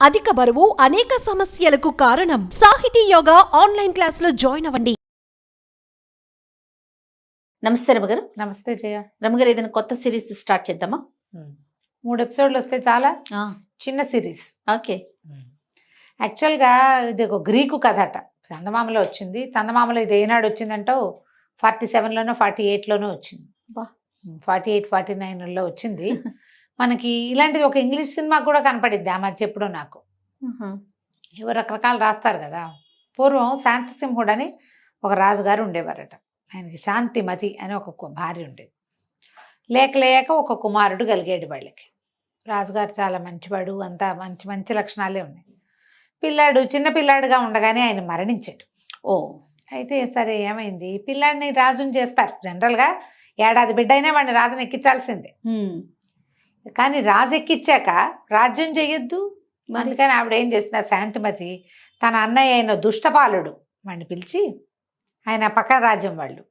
అధిక బరువు అనేక సమస్యలకు కారణం. సాహితీ యోగా ఆన్లైన్ క్లాసులో జాయిన్ అవ్వండి. నమస్తే రమగారు. నమస్తే జయ. రమగారు, ఏదైనా కొత్త సిరీస్ స్టార్ట్ చేద్దామా? 3 ఎపిసోడ్లు వస్తే చాలా చిన్న సిరీస్. ఓకే. యాక్చువల్గా ఇది ఒక గ్రీకు కథ అట. చందమామలో వచ్చింది. చందమామలో ఇది ఏనాడు వచ్చిందంటో 47లోనో 48లోనో వచ్చింది. 48, 49లో వచ్చింది. మనకి ఇలాంటిది ఒక ఇంగ్లీష్ సినిమా కూడా కనపడిద్ది ఆ మధ్య ఎప్పుడో నాకు. ఎవరు రకరకాలు రాస్తారు కదా. పూర్వం శాంతసింహుడు అని ఒక రాజుగారు ఉండేవారట. ఆయనకి శాంతిమతి అని ఒక భార్య ఉండేది. లేక లేక ఒక కుమారుడు కలిగేడు వాళ్ళకి. రాజుగారు చాలా మంచివాడు, అంతా మంచి మంచి లక్షణాలే ఉన్నాయి. చిన్న పిల్లాడుగా ఉండగానే ఆయన మరణించాడు. అయితే సరే ఏమైంది, పిల్లాడిని రాజుని చేస్తారు జనరల్గా. ఏడాది బిడ్డ అయినా వాడిని రాజుని ఎక్కించాల్సిందే. కానీ రాజు ఎక్కించాక రాజ్యం చెయ్యొద్దు. అందుకని ఆవిడ ఏం చేస్తున్నారు, శాంతిమతి తన అన్నయ్య అయిన దుష్టపాలుడు వాడిని పిలిచి, ఆయన పక్క రాజ్యం వాళ్ళు,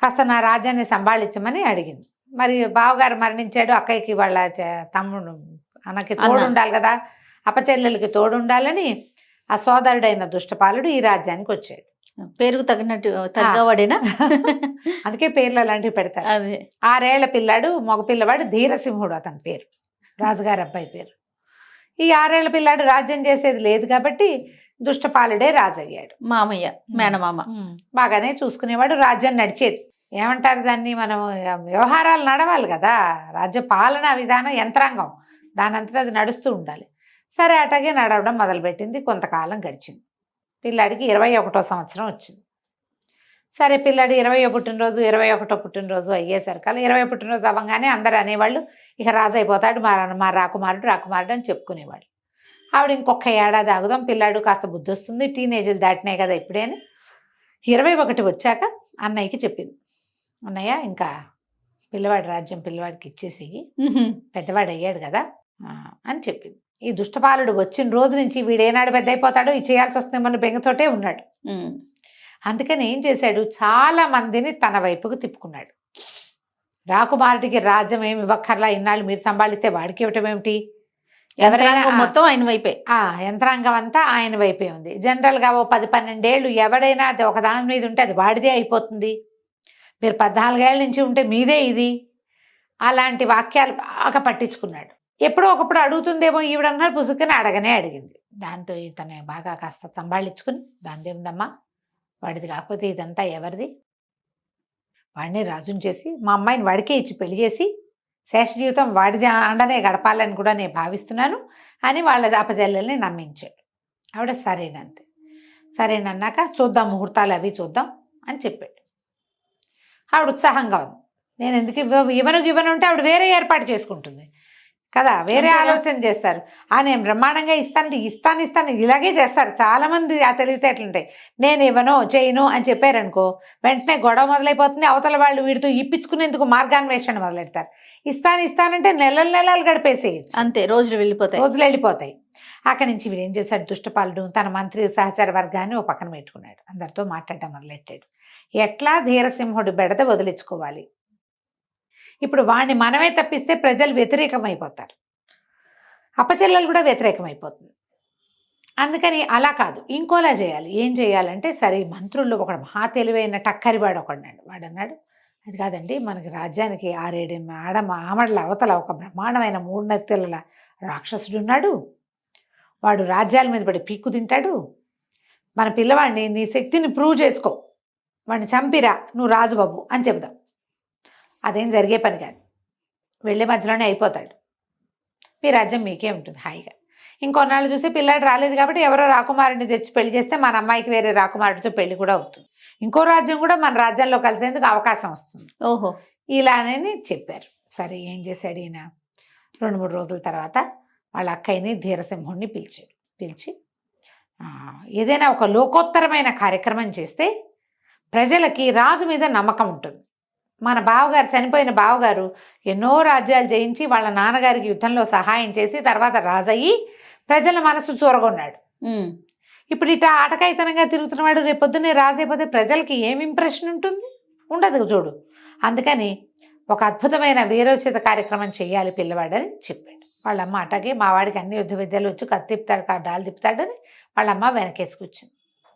కాస్త నా రాజ్యాన్ని సంభాళించమని అడిగింది. మరి బావగారు మరణించాడు, అక్కయ్యకి వాళ్ళ తమ్ముడు అన్నకి తోడు ఉండాలి కదా, అపచెల్లెలకి తోడు ఉండాలని ఆ సోదరుడైన దుష్టపాలుడు ఈ రాజ్యానికి వచ్చాడు. పేరుకు తగినట్టు తగ్గవాడేనా? అందుకే పేర్లు అలాంటివి పెడతారు. అదే 6 ఏళ్ల పిల్లాడు, మగ పిల్లవాడు ధీరసింహుడు అతని పేరు, రాజుగారి అబ్బాయి పేరు. ఈ 6 ఏళ్ల పిల్లాడు రాజ్యం చేసేది లేదు కాబట్టి దుష్టపాలుడే రాజయ్యాడు. మామయ్య, మేనమామ బాగానే చూసుకునేవాడు. రాజ్యం నడిచేది. ఏమంటారు దాన్ని, మనం వ్యవహారాలు నడవాలి కదా. రాజ్య పాలనా విధానం యంత్రాంగం, దానంతటా అది నడుస్తూ ఉండాలి. సరే అట్లాగే నడవడం మొదలుపెట్టింది. కొంతకాలం గడిచింది. పిల్లాడికి 21వ సంవత్సరం వచ్చింది. సరే పిల్లాడి 21వ పుట్టినరోజు అయ్యేసరికల్లా, 20 పుట్టినరోజు అవ్వగానే అందరూ అనేవాళ్ళు, ఇక రాజు అయిపోతాడు మా రాకుమారుడు అని చెప్పుకునేవాళ్ళు. ఆవిడ ఇంకొక ఏడాది ఆగుదాం, పిల్లాడు కాస్త బుద్ధి వస్తుంది, టీనేజీలు దాటినాయి కదా ఇప్పుడే అని 21 వచ్చాక అన్నయ్యకి చెప్పింది. అన్నయ్య, ఇంకా పిల్లవాడి రాజ్యం పిల్లవాడికి ఇచ్చేసి, పెద్దవాడు అయ్యాడు కదా అని చెప్పింది. ఈ దుష్టపాలుడు వచ్చిన రోజు నుంచి వీడేనాడు పెద్ద అయిపోతాడో ఇది చేయాల్సి వస్తుందేమో బెంగతోటే ఉన్నాడు. అందుకని ఏం చేశాడు, చాలా మందిని తన వైపుకు తిప్పుకున్నాడు. రాకుమారుడికి రాజ్యం ఏమి ఇవ్వక్కర్లా, ఇన్నాళ్ళు మీరు సంభాళిస్తే వాడికి ఇవ్వటం ఏమిటి, ఎవరైనా మొత్తం ఆయన వైపే, యంత్రాంగం అంతా ఆయన వైపే ఉంది. జనరల్గా ఓ 10-12 ఏళ్ళు ఎవడైనా అది ఒక దాని మీద ఉంటే అది వాడిదే అయిపోతుంది, మీరు 14 ఏళ్ళ నుంచి ఉంటే మీదే ఇది, అలాంటి వాక్యాలు బాగా పట్టించుకున్నాడు. ఎప్పుడో ఒకప్పుడు అడుగుతుందేమో ఈవిడన్నాడు, పుసుకుని అడిగింది. దాంతో ఇతను బాగా కాస్త సంభాళించుకుని, దాందేముందమ్మా, వాడిది కాకపోతే ఇదంతా ఎవరిది, వాడిని రాజుని చేసి మా అమ్మాయిని వాడికే ఇచ్చి పెళ్లి చేసి శేష జీవితం వాడిది అండనే గడపాలని కూడా నేను భావిస్తున్నాను అని వాళ్ళ అపజల్లెల్ని నమ్మించాడు. ఆవిడ సరేనంతే. సరేనన్నాక చూద్దాం, ముహూర్తాలు అవి చూద్దాం అని చెప్పాడు. ఆవిడ ఉత్సాహంగా ఉంది. నేను ఎందుకు ఇవ్వను ఉంటే ఆవిడ వేరే ఏర్పాటు చేసుకుంటుంది కదా, వేరే ఆలోచన చేస్తారు. నేను బ్రహ్మాండంగా ఇస్తాను ఇలాగే చేస్తారు చాలామంది. ఆ తెలివితేటలుంటాయి. నేను ఇవ్వను చేయను అని చెప్పారనుకో, వెంటనే గొడవ మొదలైపోతుంది. అవతల వాళ్ళు వీడితో ఇప్పించుకునేందుకు మార్గాన్వేషణ మొదలెడతారు. ఇస్తానంటే నెలలు గడిపేసేయచ్చు, అంతే, రోజులు వెళ్ళిపోతాయి. అక్కడి నుంచి వీడు ఏం చేశాడు, దుష్టపాలుడు తన మంత్రి సహచర వర్గాన్ని ఓ పక్కన పెట్టుకున్నాడు. అందరితో మాట్లాడటం మొదలెట్టాడు. ఎట్లా ధీరసింహుడి బెడద వదిలించుకోవాలి, ఇప్పుడు వాడిని మనమే తప్పిస్తే ప్రజలు వ్యతిరేకమైపోతారు, అపచెల్లెలు కూడా వ్యతిరేకమైపోతుంది. అందుకని అలా కాదు, ఇంకోలా చేయాలి. ఏం చేయాలంటే, సరే మంత్రుల్లో ఒకడు మహా తెలివైన టక్కరివాడు వాడు అన్నాడు, అది కాదండి, మనకి రాజ్యానికి 6-7 ఆమడల అవతల ఒక బ్రహ్మాండమైన 3 నెత్తెల రాక్షసుడు ఉన్నాడు. వాడు రాజ్యాల మీద పడి పీక్కు తింటాడు. మన పిల్లవాడిని నీ శక్తిని ప్రూవ్ చేసుకో, వాడిని చంపిరా, నువ్వు రాజుబాబు అని చెబుదాం. అదేం జరిగే పని కాదు, వెళ్ళే మధ్యలోనే అయిపోతాడు. మీ రాజ్యం మీకే ఉంటుంది హాయిగా. ఇంకొన్నాళ్ళు చూసి పిల్లాడు రాలేదు కాబట్టి ఎవరో రాకుమారుడిని తెచ్చి పెళ్లి చేస్తే మన అమ్మాయికి వేరే రాకుమారుడితో పెళ్లి కూడా అవుతుంది. ఇంకో రాజ్యం కూడా మన రాజ్యంలో కలిసేందుకు అవకాశం వస్తుంది. ఓహో, ఇలానే చెప్పారు. సరే ఏం చేశాడు ఈయన, 2-3 రోజుల తర్వాత వాళ్ళ అక్కయ్యని ధీరసింహుడిని పిలిచి ఏదైనా ఒక లోకోత్తరమైన కార్యక్రమం చేస్తే ప్రజలకి రాజు మీద నమ్మకం ఉంటుంది. మన బావగారు, చనిపోయిన బావగారు ఎన్నో రాజ్యాలు జయించి వాళ్ళ నాన్నగారికి యుద్ధంలో సహాయం చేసి తర్వాత రాజయ్యి ప్రజల మనసు చూరగొన్నాడు. ఇప్పుడు ఇట్లా ఆటకాయితనంగా తిరుగుతున్నవాడు రేపొద్దునే రాజైపోతే ప్రజలకి ఏం ఇంప్రెషన్ ఉంటుంది, ఉండదు చూడు. అందుకని ఒక అద్భుతమైన వీరోచిత కార్యక్రమం చేయాలి పిల్లవాడని చెప్పాడు. వాళ్ళమ్మ అటాగే మా వాడికి అన్ని యుద్ధ విద్యలు వచ్చు, కత్తి తిప్పుతాడు డాలు తిప్పుతాడని వాళ్ళమ్మ వెనకేసుకొచ్చింది.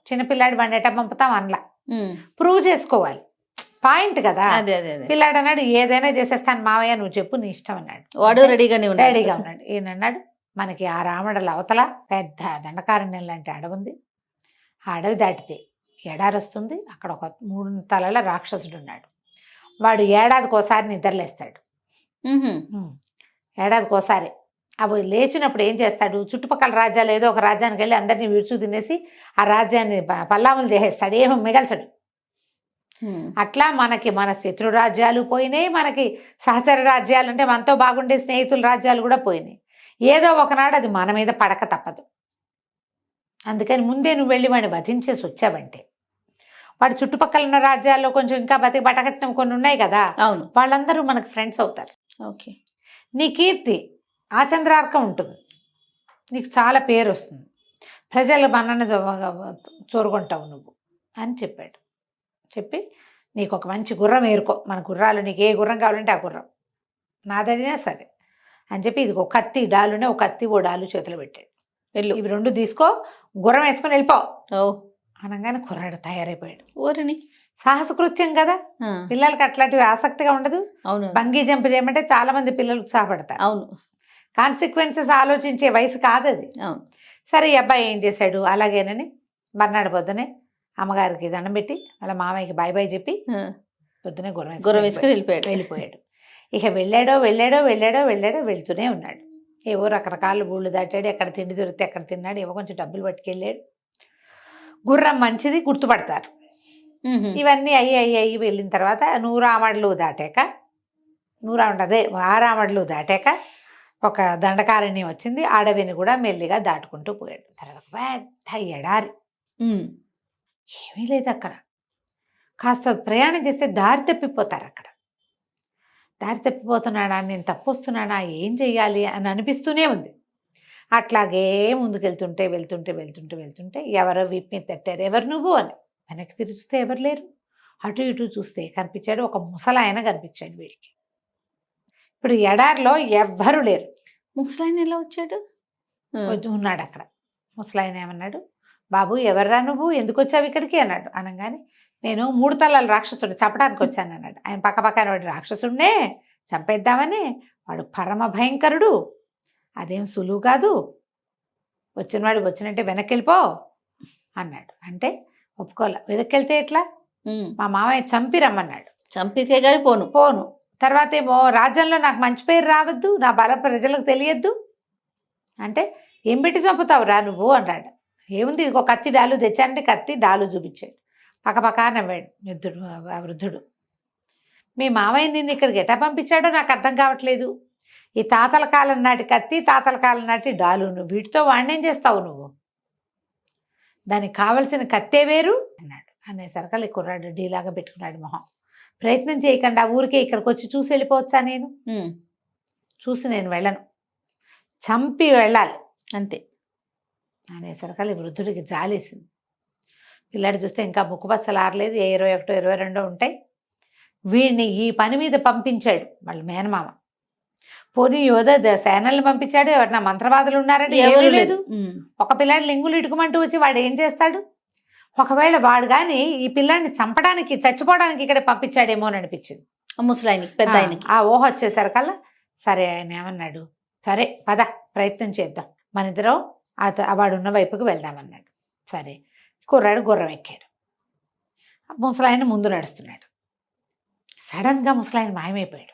చిన్నపిల్లాడు వాడిని ఎట్ట పంపుతాం అనలా, ప్రూవ్ చేసుకోవాలి పాయింట్ కదా. పిల్లాడు అన్నాడు ఏదైనా చేసేస్తాను మావయ్య, నువ్వు చెప్పు నీ ఇష్టం అన్నాడు. వాడు రెడీగా ఉన్నాడు. ఈయన అన్నాడు మనకి ఆ రామడల అవతల పెద్ద దండకారణ్యం లాంటి అడవి ఉంది, ఆ అడవి దాటితే ఎడారి వస్తుంది, అక్కడ ఒక 3 తలల రాక్షసుడు ఉన్నాడు. వాడు ఏడాదికోసారి నిద్రలేస్తాడు. ఏడాదికోసారి అవి లేచినప్పుడు ఏం చేస్తాడు, చుట్టుపక్కల రాజ్యాలు ఏదో ఒక రాజ్యానికి వెళ్ళి అందరినీ విడుచు తినేసి ఆ రాజ్యాన్ని పల్లాములు చేసేస్తాడు, ఏమో మిగల్చడు. అట్లా మనకి మన శత్రు రాజ్యాలు పోయినాయి, మనకి సహచర రాజ్యాలు అంటే మనతో బాగుండే స్నేహితుల రాజ్యాలు కూడా పోయినాయి. ఏదో ఒకనాడు అది మన మీద పడక తప్పదు. అందుకని ముందే నువ్వు వెళ్ళి వాడిని వధించేసి వచ్చావంటే వాడి చుట్టుపక్కల ఉన్న రాజ్యాల్లో కొంచెం ఇంకా బతకట్నం కొన్ని ఉన్నాయి కదా, వాళ్ళందరూ మనకు ఫ్రెండ్స్ అవుతారు. ఓకే, నీ కీర్తి ఆచంద్రార్కం ఉంటుంది, నీకు చాలా పేరు వస్తుంది, ప్రజలు మనల్ని చోరుకుంటావు నువ్వు అని చెప్పాడు. చెప్పి నీకు ఒక మంచి గుర్రం ఏరుకో, మన గుర్రాలు నీకు ఏ గుర్రం కావాలంటే ఆ గుర్రం నాదడినా సరే అని చెప్పి ఇది ఒక కత్తి డాలునే ఒక కత్తి ఓ డాలు చేతులు పెట్టాడు. ఇవి 2 తీసుకో, గుర్రం వేసుకొని వెళ్ళిపో అనగానే కుర్రాడు తయారైపోయాడు. ఊరిని సాహసకృత్యం కదా, పిల్లలకి అట్లాంటివి ఆసక్తిగా ఉండదు. అవును, బంగీ జంప్ చేయమంటే చాలా మంది పిల్లలు ఉత్సాహపడతారు. అవును, కాన్సిక్వెన్సెస్ ఆలోచించే వయసు కాదు అది. అవును. సరే ఈ అబ్బాయి ఏం చేశాడు, అలాగేనని మర్నాడు పొద్దునే అమ్మగారికి దండం పెట్టి వాళ్ళ మామయ్యకి బాయ్ బాయ్ చెప్పి పొద్దునే గుర్రం వేసుకుని వెళ్ళిపోయాడు. ఇక వెళ్ళాడో వెళ్తూనే ఉన్నాడు. ఏవో రకరకాల ఊళ్ళు దాటాడు, ఎక్కడ తిండి దొరికితే ఎక్కడ తిన్నాడు, ఏవో కొంచెం డబ్బులు పట్టుకెళ్ళాడు. గుర్రం మంచిది గుర్తుపడతారు. ఇవన్నీ అయ్యి వెళ్ళిన తర్వాత 100 ఆమడలు దాటాక 6 ఆమడలు దాటాక ఒక దండకారణ్యం వచ్చింది. అడవిని కూడా మెల్లిగా దాటుకుంటూ పోయాడు. తర్వాత పెద్ద ఎడారి, ఏమీ లేదు అక్కడ. కాస్త ప్రయాణం చేస్తే దారి తప్పిపోతారు. అక్కడ దారి తప్పిపోతున్నాడా, నేను తప్పొస్తున్నానా, ఏం చెయ్యాలి అని అనిపిస్తూనే ఉంది. అట్లాగే వెళ్తుంటే ఎవరో వీపు మీద తట్టారు, ఎవరు నువ్వు అని. వెనక్కి తిరిగి చూస్తే ఎవరు లేరు. అటు ఇటు చూస్తే కనిపించాడు ఒక ముసలాయన కనిపించాడు వీడికి. ఇప్పుడు ఎడారిలో ఎవ్వరూ లేరు. ముసలాయన ఎలా వచ్చాడు? ఉన్నాడు అక్కడ. ముసలాయన ఏమన్నాడు, బాబు ఎవర్రా నువ్వు, ఎందుకు వచ్చావు ఇక్కడికి అన్నాడు. అనగానే నేను 3 తలల రాక్షసుడు చంపడానికి వచ్చాను అన్నాడు. ఆయన పక్కపక్కన వాడు రాక్షసుడినే చంపేద్దామని, వాడు పరమ భయంకరుడు, అదేం సులువు కాదు, వచ్చినవాడు వచ్చినట్టే వెనక్కి వెళ్ళిపో అన్నాడు. అంటే ఒప్పుకోలే. వెనక్కి వెళ్తే ఎట్లా, మా మామయ్య చంపి రమ్మన్నాడు. చంపితే కానీ పోను. తర్వాత ఏమో రాజ్యంలో నాకు మంచి పేరు రావద్దు, నా బలం ప్రజలకు తెలియద్దు అంటే ఏం పెట్టి చంపుతావు రా నువ్వు అన్నాడు. ఏముంది, ఇదిగో కత్తి డాలు తెచ్చానంటే కత్తి డాలు చూపించాడు. పక్కపక్క నవ్వాడు వృద్ధుడు. మీ మామయ్య నిన్ను ఇక్కడికి ఎట్టా పంపించాడో నాకు అర్థం కావట్లేదు. ఈ తాతల కాలం నాటి కత్తి, తాతల కాలం నాటి డాలు, నువ్వు వీటితో వాడినేం చేస్తావు నువ్వు, దానికి కావలసిన కత్తే వేరు అన్నాడు. అనేసరికి కుర్రాడు డీలాగా పెట్టుకున్నాడు మొహం. ప్రయత్నం చేయకుండా ఊరికే ఇక్కడికి వచ్చి చూసి వెళ్ళిపోవచ్చా, నేను చూసి నేను వెళ్ళను, చంపి వెళ్ళాలి అంతే అనేసరికి వృద్ధుడికి జాలేసింది. పిల్లాడు చూస్తే ఇంకా ముక్కుపచ్చలు ఆరలేదు, 21, 22 ఉంటాయి. వీడిని ఈ పని మీద పంపించాడు వాళ్ళ మేనమామ. పోనీ యోధ సేనల్ని పంపించాడు, ఎవరన్నా మంత్రవాదులు ఉన్నారంటే ఎవరు లేదు. ఒక పిల్లాడు లింగులు ఇటుకమంటూ వచ్చి వాడు ఏం చేస్తాడు. ఒకవేళ వాడు కానీ ఈ పిల్లాడిని చంపడానికి చచ్చిపోవడానికి ఇక్కడ పంపించాడేమో అని అనిపించింది ముసలాయనకి, పెద్ద ఆయనకి. ఆ ఊహ వచ్చేసరికల్లా సరే ఆయన ఏమన్నాడు, సరే పద ప్రయత్నం చేద్దాం, మన ఇద్దరం వాడున్న వైపుకి వెళ్దామన్నాడు. సరే కుర్రాడు గుర్రం ఎక్కాడు. ముసలాయన ముందు నడుస్తున్నాడు. సడన్గా ముసలాయన మాయమైపోయాడు.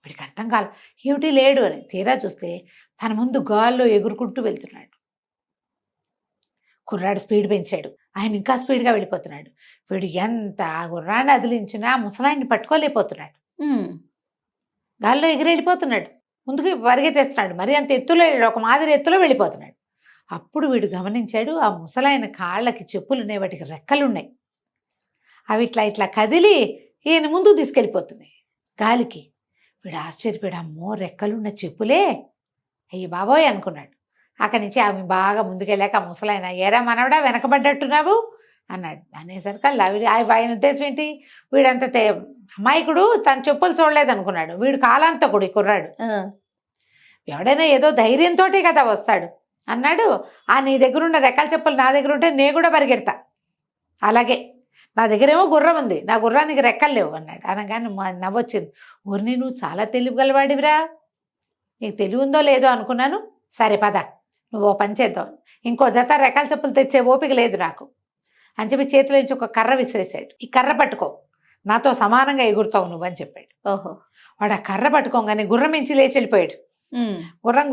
వీడికి అర్థం కాదు ఏమిటి లేడు అని. తీరా చూస్తే తన ముందు గాల్లో ఎగురుకుంటూ వెళ్తున్నాడు. కుర్రాడు స్పీడ్ పెంచాడు, ఆయన ఇంకా స్పీడ్గా వెళ్ళిపోతున్నాడు. వీడు ఎంత గుర్రాన్ని అదిలించినా ముసలాయన్ని పట్టుకోలేకపోతున్నాడు. గాల్లో ఎగిరి వెళ్ళిపోతున్నాడు, ముందుకు పరిగెత్తేస్తున్నాడు. మరి అంత ఎత్తులో, ఒక మాదిరి ఎత్తులో వెళ్ళిపోతున్నాడు. అప్పుడు వీడు గమనించాడు, ఆ ముసలాయన కాళ్ళకి చెప్పులు ఉన్నాయి, వాటికి రెక్కలున్నాయి. అవి ఇట్లా కదిలి ఈయన ముందుకు తీసుకెళ్ళిపోతున్నాయి గాలికి. వీడు ఆశ్చర్యపోయాడు, అమ్మో రెక్కలున్న చెప్పులే, అయ్యి బాబోయ్ అనుకున్నాడు. అక్కడి నుంచి ఆమె బాగా ముందుకెళ్ళాక ఆ ముసలాయన, ఏరా మనవడా వెనకబడ్డట్టున్నావు అన్నాడు. అనేసరికి ఆయన ఉద్దేశం ఏంటి, వీడంత అమాయకుడు తన చెప్పులు చూడలేదు అనుకున్నాడు. వీడు కాలాంతకుడు ఈ కుర్రాడు. ఎవడైనా ఏదో ధైర్యంతో కదా వస్తాడు అన్నాడు. నీ దగ్గర ఉన్న రెక్కల చెప్పులు నా దగ్గర ఉంటే నేను కూడా పరిగెడతా, అలాగే నా దగ్గర ఏమో గుర్రం ఉంది, నా గుర్రానికి రెక్కలు లేవు అన్నాడు. అనగానే నవ్వొచ్చింది. ఊరిని నువ్వు చాలా తెలివిగలవాడివిరా, నీకు తెలివి ఉందో లేదో అనుకున్నాను. సరే పద, నువ్వు ఓ పని చేద్దాం, ఇంకో జత రెక్కల చెప్పులు తెచ్చే ఓపిక లేదు నాకు అని చెప్పి చేతిలో నుంచి ఒక కర్ర విసిరేశాడు. ఈ కర్ర పట్టుకో, నాతో సమానంగా ఎగురుతావు నువ్వు అని చెప్పాడు. ఓహో. వాడు ఆ కర్ర పట్టుకోగానే గుర్రం మించి లేచి వెళ్ళిపోయాడు.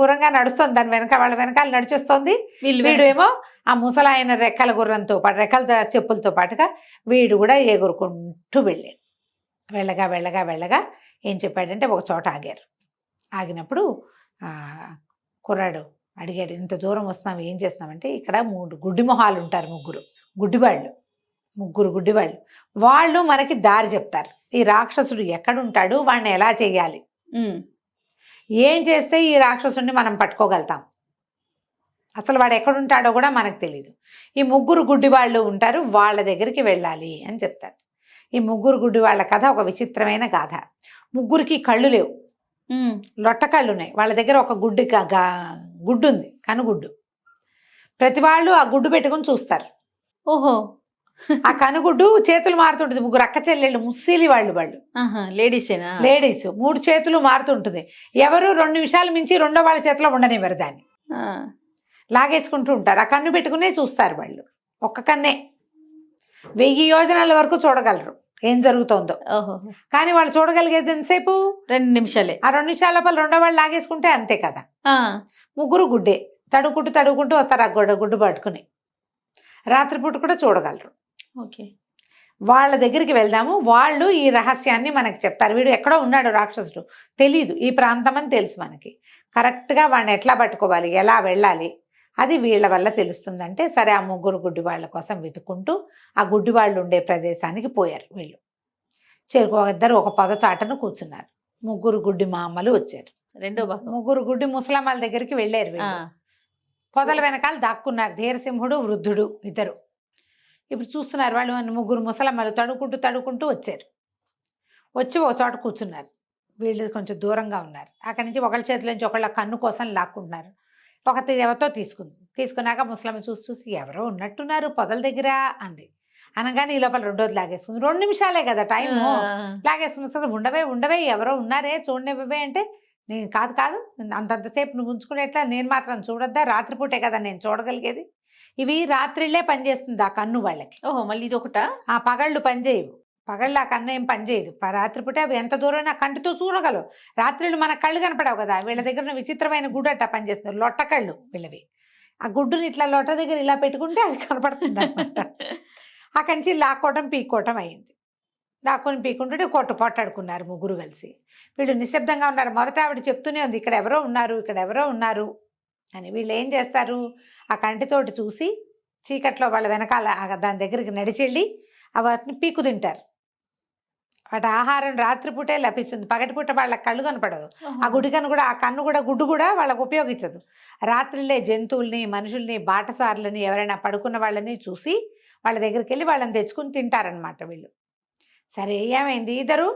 గుర్రంగా నడుస్తుంది, దాని వెనక వాళ్ళ వెనకాల నడిచేస్తోంది. వీడు ఏమో ఆ ముసలాయన రెక్కల గుర్రంతో పాటు రెక్కల చెప్పులతో పాటుగా వీడు కూడా ఎగురుకుంటూ వెళ్ళాడు. వెళ్ళగా ఏం చెప్పాడంటే ఒక చోట ఆగారు. ఆగినప్పుడు కుర్రాడు అడిగాడు, ఇంత దూరం వస్తున్నాం ఏం చేస్తున్నామంటే ఇక్కడ 3 గుడ్డి మొహాలు ఉంటారు, ముగ్గురు గుడ్డివాళ్ళు, వాళ్ళు మనకి దారి చెప్తారు. ఈ రాక్షసుడు ఎక్కడుంటాడు, వాడిని ఎలా చేయాలి, ఏం చేస్తే ఈ రాక్షసుడిని మనం పట్టుకోగలుగుతాం, అసలు వాడు ఎక్కడుంటాడో కూడా మనకు తెలియదు. ఈ 3 గుడ్డి వాళ్ళు ఉంటారు, వాళ్ళ దగ్గరికి వెళ్ళాలి అని చెప్తారు. ఈ 3 గుడ్డి వాళ్ళ కథ ఒక విచిత్రమైన గాథ. 3కి కళ్ళు లేవు, లొట్ట కళ్ళు ఉన్నాయి. వాళ్ళ దగ్గర ఒక గుడ్డు ఉంది, కనుగుడ్డు. ప్రతి వాళ్ళు ఆ గుడ్డు పెట్టుకుని చూస్తారు. ఓహో. ఆ కనుగుడ్డు చేతులు మారుతుంటుంది. 3 అక్క చెల్లెళ్ళు, ముస్సిలి వాళ్ళు లేడీసేనా? లేడీస్. 3 చేతులు మారుతుంటుంది. ఎవరు 2 నిమిషాలు మించి రెండో వాళ్ళ చేతిలో ఉండనివ్వరు, దాన్ని లాగేసుకుంటూ ఉంటారు. ఆ కన్ను పెట్టుకునే చూస్తారు వాళ్ళు. ఒక్క కన్నే 1000 యోజనాల వరకు చూడగలరు ఏం జరుగుతోందో. ఓహో. కానీ వాళ్ళు చూడగలిగేది ఎంతసేపు? 2 నిమిషాలే. ఆ 2 నిమిషాల లోపల రెండో వాళ్ళు లాగేసుకుంటే అంతే కదా. 3 గుడ్డే తడుకుంటూ వస్తారు ఆ గుడ్డు పట్టుకుని. రాత్రిపూట కూడా చూడగలరు. ఓకే. వాళ్ళ దగ్గరికి వెళ్దాము, వాళ్ళు ఈ రహస్యాన్ని మనకి చెప్తారు. వీడు ఎక్కడో ఉన్నాడు రాక్షసుడు, తెలీదు, ఈ ప్రాంతం అని తెలుసు మనకి. కరెక్ట్గా వాడిని ఎట్లా పట్టుకోవాలి, ఎలా వెళ్ళాలి, అది వీళ్ళ వల్ల తెలుస్తుందంటే సరే ఆ 3 గుడ్డి వాళ్ళ కోసం వెతుక్కుంటూ ఆ గుడ్డి వాళ్ళు ఉండే ప్రదేశానికి పోయారు. వీళ్ళు ఇద్దరు ఒక పొద చాటను కూర్చున్నారు. 3 గుడ్డి మామలు వచ్చారు. 3 గుడ్డి ముసలమ్మల దగ్గరికి వెళ్ళారు. వీళ్ళు పొదల వెనకాల దాక్కున్నారు. ధీరసింహుడు, వృద్ధుడు ఇద్దరు. ఇప్పుడు చూస్తున్నారు వాళ్ళు. 3 ముసలమ్మలు తడుకుంటూ వచ్చారు. వచ్చి ఒక చోట కూర్చున్నారు. వీళ్ళు కొంచెం దూరంగా ఉన్నారు. అక్కడి నుంచి ఒకళ్ళ చేతిలో నుంచి ఒకళ్ళ కన్ను కోసం లాక్కుంటున్నారు. ఒకటి ఎవరితో తీసుకున్నాక ముసలమ్మ చూసి ఎవరో ఉన్నట్టున్నారు పొదల దగ్గర అంది. అనగానే ఈ లోపల రెండోది లాగేసుకుంది. 2 నిమిషాలే కదా టైము, లాగేసుకున్న సరే ఉండవే ఎవరో ఉన్నారే చూడనివ్వే అంటే, నేను కాదు అంతంతసేపు నువ్వు ఉంచుకునేట్లా నేను మాత్రం చూడొద్దా, రాత్రిపూటే కదా నేను చూడగలిగేది, ఇవి రాత్రిళ్ళే పనిచేస్తుంది ఆ కన్ను వాళ్ళకి. ఓహో, మళ్ళీ ఇది ఒకట. ఆ పగళ్ళు పనిచేయవు, పగళ్ళు ఆ కన్ను ఏం పనిచేయదు. రాత్రిపూట అవి ఎంత దూరం ఆ కంటితో చూడగలవు, రాత్రిళ్ళు మన కళ్ళు కనపడవు కదా. వీళ్ళ దగ్గర విచిత్రమైన గుడ్డు అట్ట పనిచేస్తుంది, లొట్ట కళ్ళు వీళ్ళవి. ఆ గుడ్డుని ఇట్లా లొట్ట దగ్గర ఇలా పెట్టుకుంటే అది కనపడుతుంది అనమాట. అక్కడి నుంచి లాక్కోవటం పీక్కోవటం అయింది. లాక్కొని పీక్కుంటుంటే పొట్టాడుకున్నారు 3 కలిసి. వీళ్ళు నిశ్శబ్దంగా ఉన్నారు. మొదట ఆవిడ చెప్తూనే ఉంది, ఇక్కడ ఎవరో ఉన్నారు అని. వీళ్ళు ఏం చేస్తారు, ఆ కంటితోటి చూసి చీకట్లో వాళ్ళ వెనకాల దాని దగ్గరికి నడిచెళ్ళి వాటిని పీకు తింటారు. వాటి ఆహారం రాత్రిపూటే లభిస్తుంది, పగటిపూట వాళ్ళ కళ్ళు కనపడదు. ఆ కన్ను కూడా గుడ్డు కూడా వాళ్ళకు ఉపయోగించదు. రాత్రిలే జంతువుల్ని, మనుషుల్ని, బాటసారులని, ఎవరైనా పడుకున్న వాళ్ళని చూసి వాళ్ళ దగ్గరికి వెళ్ళి వాళ్ళని తెచ్చుకుని తింటారనమాట వీళ్ళు. సరే ఏమైంది, ఇద్దరు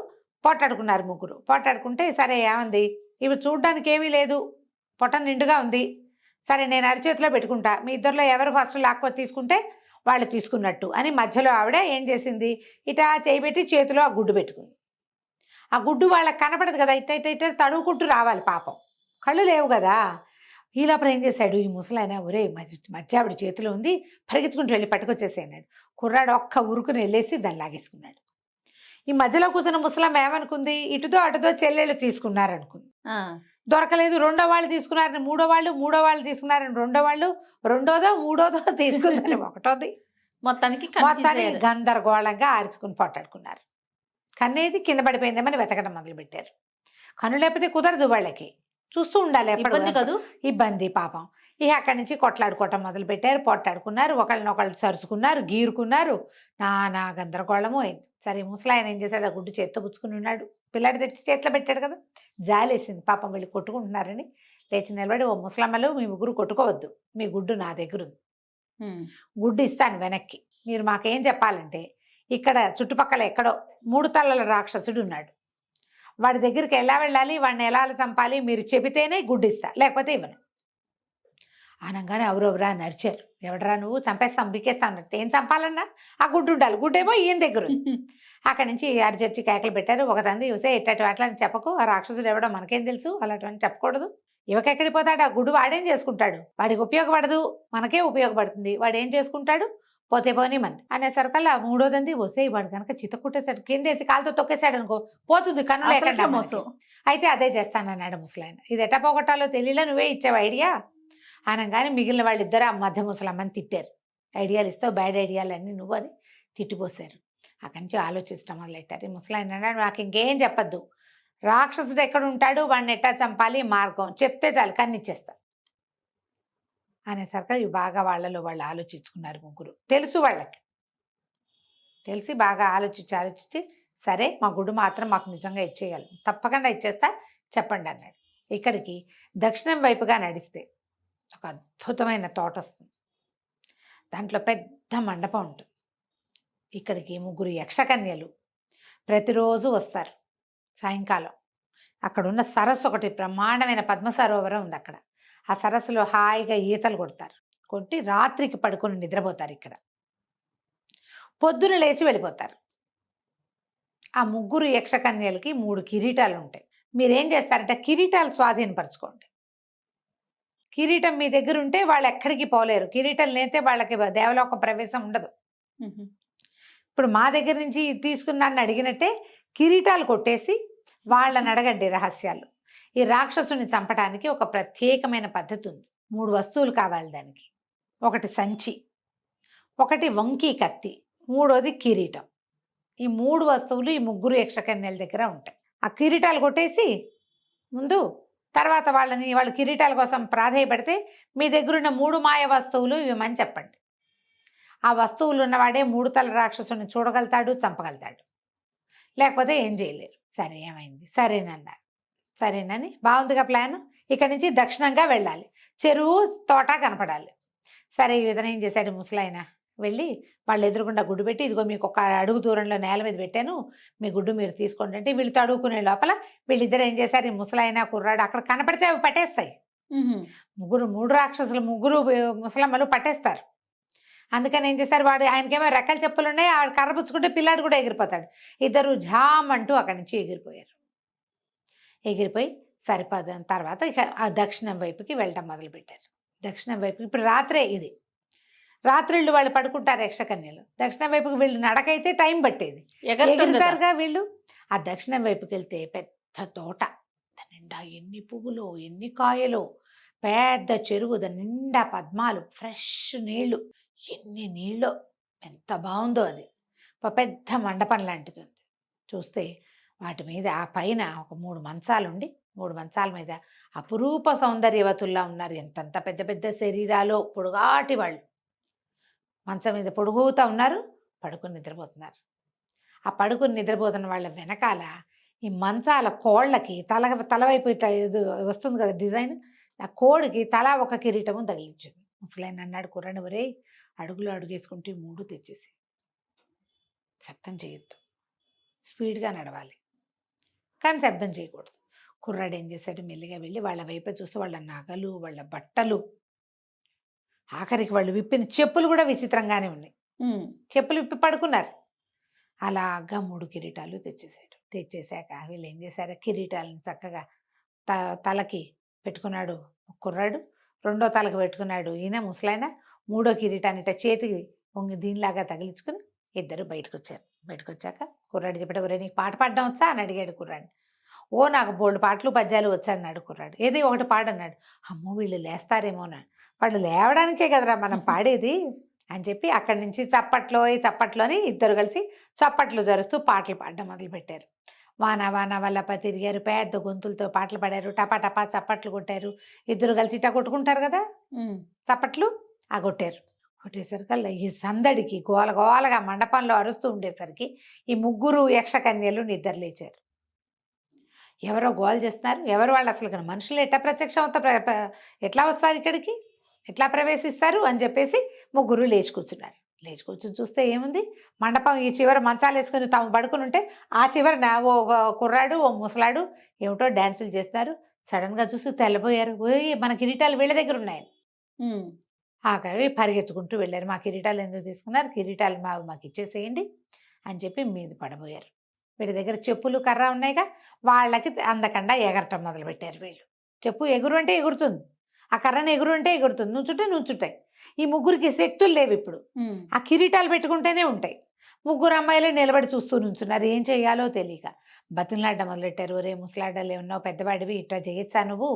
పోటాడుకున్నారు. 3 పోటాడుకుంటే సరే ఏమంది, ఇవి చూడ్డానికి ఏమీ లేదు, పొట్ట నిండుగా ఉంది, సరే నేను అరిచేతిలో పెట్టుకుంటా, మీ ఇద్దరిలో ఎవరు ఫస్ట్ లాక్కొని తీసుకుంటే వాళ్ళు తీసుకున్నట్టు అని మధ్యలో ఆవిడ ఏం చేసింది, ఇటా చేయబెట్టి చేతిలో ఆ గుడ్డు పెట్టుకుంది. ఆ గుడ్డు వాళ్ళకి కనపడదు కదా, ఇట్ట తడువుకుంటూ రావాలి, పాపం కళ్ళు లేవు కదా. ఈ లోపల ఏం చేశాడు ఈ ముసలాయన, ఒరే మధ్య ఆవిడ చేతిలో ఉంది, పరిగెత్తుకుంటూ వెళ్ళి పట్టుకొచ్చేసి అన్నాడు. కుర్రాడు ఒక్క ఉరుకుని వెళ్ళేసి దాన్ని లాగేసుకున్నాడు. ఈ మధ్యలో కూర్చున్న ముసలమ్మ ఏమనుకుంది, ఇటుతో అటుతో చెల్లెళ్ళు తీసుకున్నారనుకుంది. దొరకలేదు, రెండో వాళ్ళు తీసుకున్నారని మూడో వాళ్ళు తీసుకున్నారని రెండోదో మూడోదో తీసుకున్నారని ఒకటోది. మొత్తానికి గందరగోళంగా ఆర్చుకుని పొట్టాడుకున్నారు. కన్నేది కింద పడిపోయిందేమని వెతకడం మొదలుపెట్టారు. కన్ను లేకపోతే కుదరదు వాళ్ళకి, చూస్తూ ఉండాలి, ఇబ్బంది పాపం. ఇక అక్కడి నుంచి కొట్లాడుకోవటం మొదలుపెట్టారు, పొట్టాడుకున్నారు, ఒకళ్ళనొకళ్ళు సరుచుకున్నారు, గీరుకున్నారు, నానా గందరగోళము అయింది. సరే ముసలాయన ఏం చేశాడు, ఆ గుడ్డు చేత్తో పుచ్చుకుని ఉన్నాడు. పిల్లాడి తెచ్చి చేతిలో పెట్టాడు కదా, జాలేసింది పాపం, వీళ్ళు కొట్టుకుంటున్నారని లేచి నిలబడి, ఓ ముసలమ్మలు మీ 3 కొట్టుకోవద్దు, మీ గుడ్డు నా దగ్గర ఉంది, గుడ్డు ఇస్తాను వెనక్కి, మీరు మాకేం చెప్పాలంటే ఇక్కడ చుట్టుపక్కల ఎక్కడో 3 తలల రాక్షసుడు ఉన్నాడు, వాడి దగ్గరికి ఎలా వెళ్ళాలి, వాడిని ఎలా చంపాలి మీరు చెబితేనే గుడ్డు ఇస్తా, లేకపోతే ఇవ్వను అనగానే ఎవరెవరా నడిచారు. ఎవడరా నువ్వు, చంపేస్తాం బికేస్తాం అన్నట్టు. ఏం చంపాలన్నా ఆ గుడ్డు ఉండాలి, గుడ్డేమో ఈయన దగ్గర ఉంది. అక్కడి నుంచి అరిచర్చి కేకలు పెట్టారు. ఒక తండ్రి చూసే ఇట్టటి అట్లని చెప్పకు, ఆ రాక్షసుడు ఎవడో మనకేం తెలుసు, అలాంటివన్నీ చెప్పకూడదు. యువకెక్కడికి పోతాడు, ఆ గుడ్డు వాడేం చేసుకుంటాడు, వాడికి ఉపయోగపడదు, మనకే ఉపయోగపడుతుంది, వాడు ఏం చేసుకుంటాడు, పోతే పోనీ మంది అనేసరికల్లా మూడోదంది వసే వాడు కనుక చితకుట్టేశాడు, కిందేసి కాలుతో తొక్కేశాడు అనుకో పోతుంది కన్ను అసలు లేకుండా మోసం. మనకి. అయితే అదే చేస్తానన్నాడు ముసలాయన. ఇది ఎట్ట పోగొట్టాలో తెలియలే, నువ్వే ఇచ్చావు ఐడియా అనగానే మిగిలిన వాళ్ళిద్దరు ఆ మధ్య ముసలమ్మని తిట్టారు. ఐడియాలు ఇస్తావు, బ్యాడ్ ఐడియాలు అన్నీ నువ్వు అని తిట్టిపోసారు. అక్కడి నుంచి ఆలోచించడం మొదలెట్టారు. ఈ ముసలాయన అన్నాడు, నాకు ఇంకేం చెప్పద్దు, రాక్షసుడు ఎక్కడ ఉంటాడు, వాడిని ఎట్టా చంపాలి మార్గం చెప్తే చాలు కన్నిచ్చేస్తా అనేసరికి ఇవి బాగా వాళ్ళలో వాళ్ళు ఆలోచించుకున్నారు. ముగ్గురు తెలుసు వాళ్ళకి, తెలిసి బాగా ఆలోచించి సరే మా గుడి మాత్రం మాకు నిజంగా ఇచ్చేయాలి, తప్పకుండా ఇచ్చేస్తా చెప్పండి అన్నాడు. ఇక్కడికి దక్షిణం వైపుగా నడిస్తే ఒక అద్భుతమైన తోట వస్తుంది. దాంట్లో పెద్ద మండపం ఉంటుంది. ఇక్కడికి ముగ్గురు యక్షకన్యలు ప్రతిరోజు వస్తారు. సాయంకాలం అక్కడున్న సరస్సు ఒకటి బ్రహ్మాండమైన పద్మ సరోవరం ఉంది. అక్కడ ఆ సరస్సులో హాయిగా ఈతలు కొడతారు. కొట్టి రాత్రికి పడుకొని నిద్రపోతారు. ఇక్కడ పొద్దున లేచి వెళ్ళిపోతారు. ఆ ముగ్గురు యక్షకన్యలకి 3 కిరీటాలు ఉంటాయి. మీరేం చేస్తారంటే కిరీటాలు స్వాధీనపరచుకోండి. కిరీటం మీ దగ్గర ఉంటే వాళ్ళు ఎక్కడికి పోలేరు. కిరీటం లేతే వాళ్ళకి దేవలోక ప్రవేశం ఉండదు. ఇప్పుడు మా దగ్గర నుంచి తీసుకున్నాన్ని అడిగినట్టే కిరీటాలు కొట్టేసి వాళ్ళని అడగండి రహస్యాలు. ఈ రాక్షసుని చంపడానికి ఒక ప్రత్యేకమైన పద్ధతి ఉంది. 3 వస్తువులు కావాలి దానికి. ఒకటి సంచి, ఒకటి వంకీ కత్తి, మూడోది కిరీటం. ఈ 3 వస్తువులు ఈ ముగ్గురు యక్షకన్యల దగ్గర ఉంటాయి. ఆ కిరీటాలు కొట్టేసి ముందు తర్వాత వాళ్ళు కిరీటాల కోసం ప్రాధేయపడితే మీ దగ్గరున్న 3 మాయ వస్తువులు ఇవ్వమని చెప్పండి. ఆ వస్తువులు ఉన్నవాడే 3 తల రాక్షసుని చూడగలుగుతాడు, చంపగలుగుతాడు, లేకపోతే ఏం చేయలేరు. సరే ఏమైంది, సరేనన్నారు. సరేనని బాగుందిగా ప్లాన్. ఇక్కడి నుంచి దక్షిణంగా వెళ్ళాలి, చెరువు తోట కనపడాలి. సరే ఈ విధంగా ఏం చేశాడు ముసలాయన, వెళ్ళి వాళ్ళు ఎదురుకుండా గుడ్డు పెట్టి, ఇదిగో మీకు ఒక అడుగు దూరంలో నేల మీద పెట్టాను, మీ గుడ్డు మీరు తీసుకోండి అంటే వీళ్ళు తడుకునే లోపల వీళ్ళిద్దరు ఏం చేశారు, ఈ ముసలాయన కుర్రాడు అక్కడ కనపడితే అవి పట్టేస్తాయి. 3 రాక్షసులు, 3 ముసలమ్మలు పట్టేస్తారు. అందుకని ఏం చేశారు, వాడు ఆయనకేమో రెక్కల చెప్పులు ఉన్నాయి, ఆవిడ కర్ర పుచ్చుకుంటే పిల్లాడు కూడా ఎగిరిపోతాడు. ఇద్దరు ఝామ్ అంటూ అక్కడి నుంచి ఎగిరిపోయారు. ఎగిరిపోయి సరిపడిన తర్వాత ఇక ఆ దక్షిణం వైపుకి వెళ్ళటం మొదలుపెట్టారు. దక్షిణం వైపుకి ఇప్పుడు రాత్రే, ఇది రాత్రిళ్ళు వాళ్ళు పడుకుంటారు యక్షకన్యలు. దక్షిణం వైపుకి వీళ్ళు నడకైతే టైం పట్టేది, ఎగురుతారుగా వీళ్ళు. ఆ దక్షిణం వైపుకి వెళ్తే పెద్ద తోట, దాని నిండా ఎన్ని పువ్వులు, ఎన్ని కాయలు, పెద్ద చెరువు, దాని నిండా పద్మాలు, ఫ్రెష్ నీళ్లు, ఎన్ని నీళ్ళు, ఎంత బాగుందో అది. పెద్ద మండపం లాంటిది ఉంది. చూస్తే వాటి మీద ఆ పైన ఒక 3 మంచాలు ఉండి, 3 మంచాల మీద అపురూప సౌందర్యవతుల్లా ఉన్నారు. ఎంతంత పెద్ద పెద్ద శరీరాలు, పొడుగాటి వాళ్ళు మంచం మీద పొడుగుతూ ఉన్నారు, పడుకుని నిద్రపోతున్నారు. ఆ పడుకుని నిద్రపోతున్న వాళ్ళ వెనకాల ఈ మంచాల కోళ్ళకి తలవైపు ఇట్లా వస్తుంది కదా డిజైన్, ఆ కోడికి తల ఒక కిరీటము తగిలించింది. ముసలాయన అన్నాడు, కుర్రాడు ఒరే అడుగులో అడుగేసుకుంటూ 3 తెచ్చేసి, శబ్దం చేయొద్దు, స్పీడ్గా నడవాలి కానీ శబ్దం చేయకూడదు. కుర్రాడు ఏం చేశాడు, మెల్లిగా వెళ్ళి వాళ్ళ వైపు చూస్తే వాళ్ళ నగలు, వాళ్ళ బట్టలు, ఆఖరికి వాళ్ళు విప్పిన చెప్పులు కూడా విచిత్రంగానే ఉన్నాయి. చెప్పులు విప్పి పడుకున్నారు. అలాగా 3 కిరీటాలు తెచ్చేసాడు. తెచ్చేసాక వీళ్ళు ఏం చేశారు, కిరీటాలను చక్కగా తలకి పెట్టుకున్నాడు కుర్రాడు, 2వ తలకు పెట్టుకున్నాడు ఈయన ముసలాయన, 3వ కిరీటాన్ని చేతికి పొంగి దీనిలాగా తగిలించుకుని ఇద్దరు బయటకు వచ్చారు. బయటకు వచ్చాక కుర్రాడు చెప్పాడు, ఒరే నీకు పాట పాడడం వచ్చా అని అడిగాడు కుర్రాడు. ఓ నాకు బోల్డ్ పాటలు పద్యాలు వచ్చాన్నాడు కుర్రాడు. ఏది ఒకటి పాడన్నాడు. అమ్మో వీళ్ళు లేస్తారేమో అన్నాడు. వాళ్ళు లేవడానికే కదరా మనం పాడేది అని చెప్పి అక్కడి నుంచి చప్పట్లోని ఇద్దరు కలిసి చప్పట్లు జరుస్తూ పాటలు పాడడం మొదలుపెట్టారు. వాన వాన వల్లప తిరిగారు, పెద్ద గొంతులతో పాటలు పాడారు, టపా టపా చప్పట్లు కొట్టారు. ఇద్దరు కలిసి ఇట్టా కొట్టుకుంటారు కదా చప్పట్లు, ఆ కొట్టారు. కొట్టేసరికల్లా ఈ సందడికి గోలగోలగా మండపంలో అరుస్తూ ఉండేసరికి ఈ 3 యక్షకన్యలు నిద్ర లేచారు. ఎవరో గోల చేస్తున్నారు, ఎవరు వాళ్ళు, అసలు మనుషులు ఎట్లా ప్రత్యక్షం ఎట్లా వస్తారు ఇక్కడికి, ఎట్లా ప్రవేశిస్తారు అని చెప్పేసి 3 లేచి కూర్చున్నారు. లేచి కూర్చొని చూస్తే ఏముంది, మండపం ఈ చివర మంచాలు వేసుకొని తాము పడుకుని ఉంటే ఆ చివరన ఓ కుర్రాడు ఓ ముసలాడు ఏమిటో డ్యాన్సులు చేస్తున్నారు. సడన్గా చూసి తెల్లబోయారు. ఓయ్ మన కిరీటాలు వీళ్ళ దగ్గర ఉన్నాయి. ఉమ్. ఆఖరి పరిగెత్తుకుంటూ వెళ్ళారు. మా కిరీటాలు ఎందుకు తీసుకున్నారు, కిరీటాలు మాకు ఇచ్చేసేయండి అని చెప్పి మీద పడబోయారు. వీడి దగ్గర చెప్పులు కర్ర ఉన్నాయిగా, వాళ్ళకి అందకుండా ఎగరటం మొదలుపెట్టారు వీళ్ళు. చెప్పు ఎగురు అంటే ఎగురుతుంది, ఆ కర్రను ఎగురు అంటే ఎగురుతుంది, నుంచుంటే నుంచుంటాయి. ఈ ముగ్గురికి శక్తులు లేవు ఇప్పుడు. ఉమ్. ఆ కిరీటాలు పెట్టుకుంటేనే ఉంటాయి. ముగ్గురు అమ్మాయిలు నిలబడి చూస్తూ నుంచున్నారు. ఏం చేయాలో తెలియక బతిమలాడ్డ మొదలెట్టారు. ఒరే ముసలాడ్డలు ఏమన్నావు, పెద్దవాడివి, ఇట్లా చేయొచ్చా నువ్వు,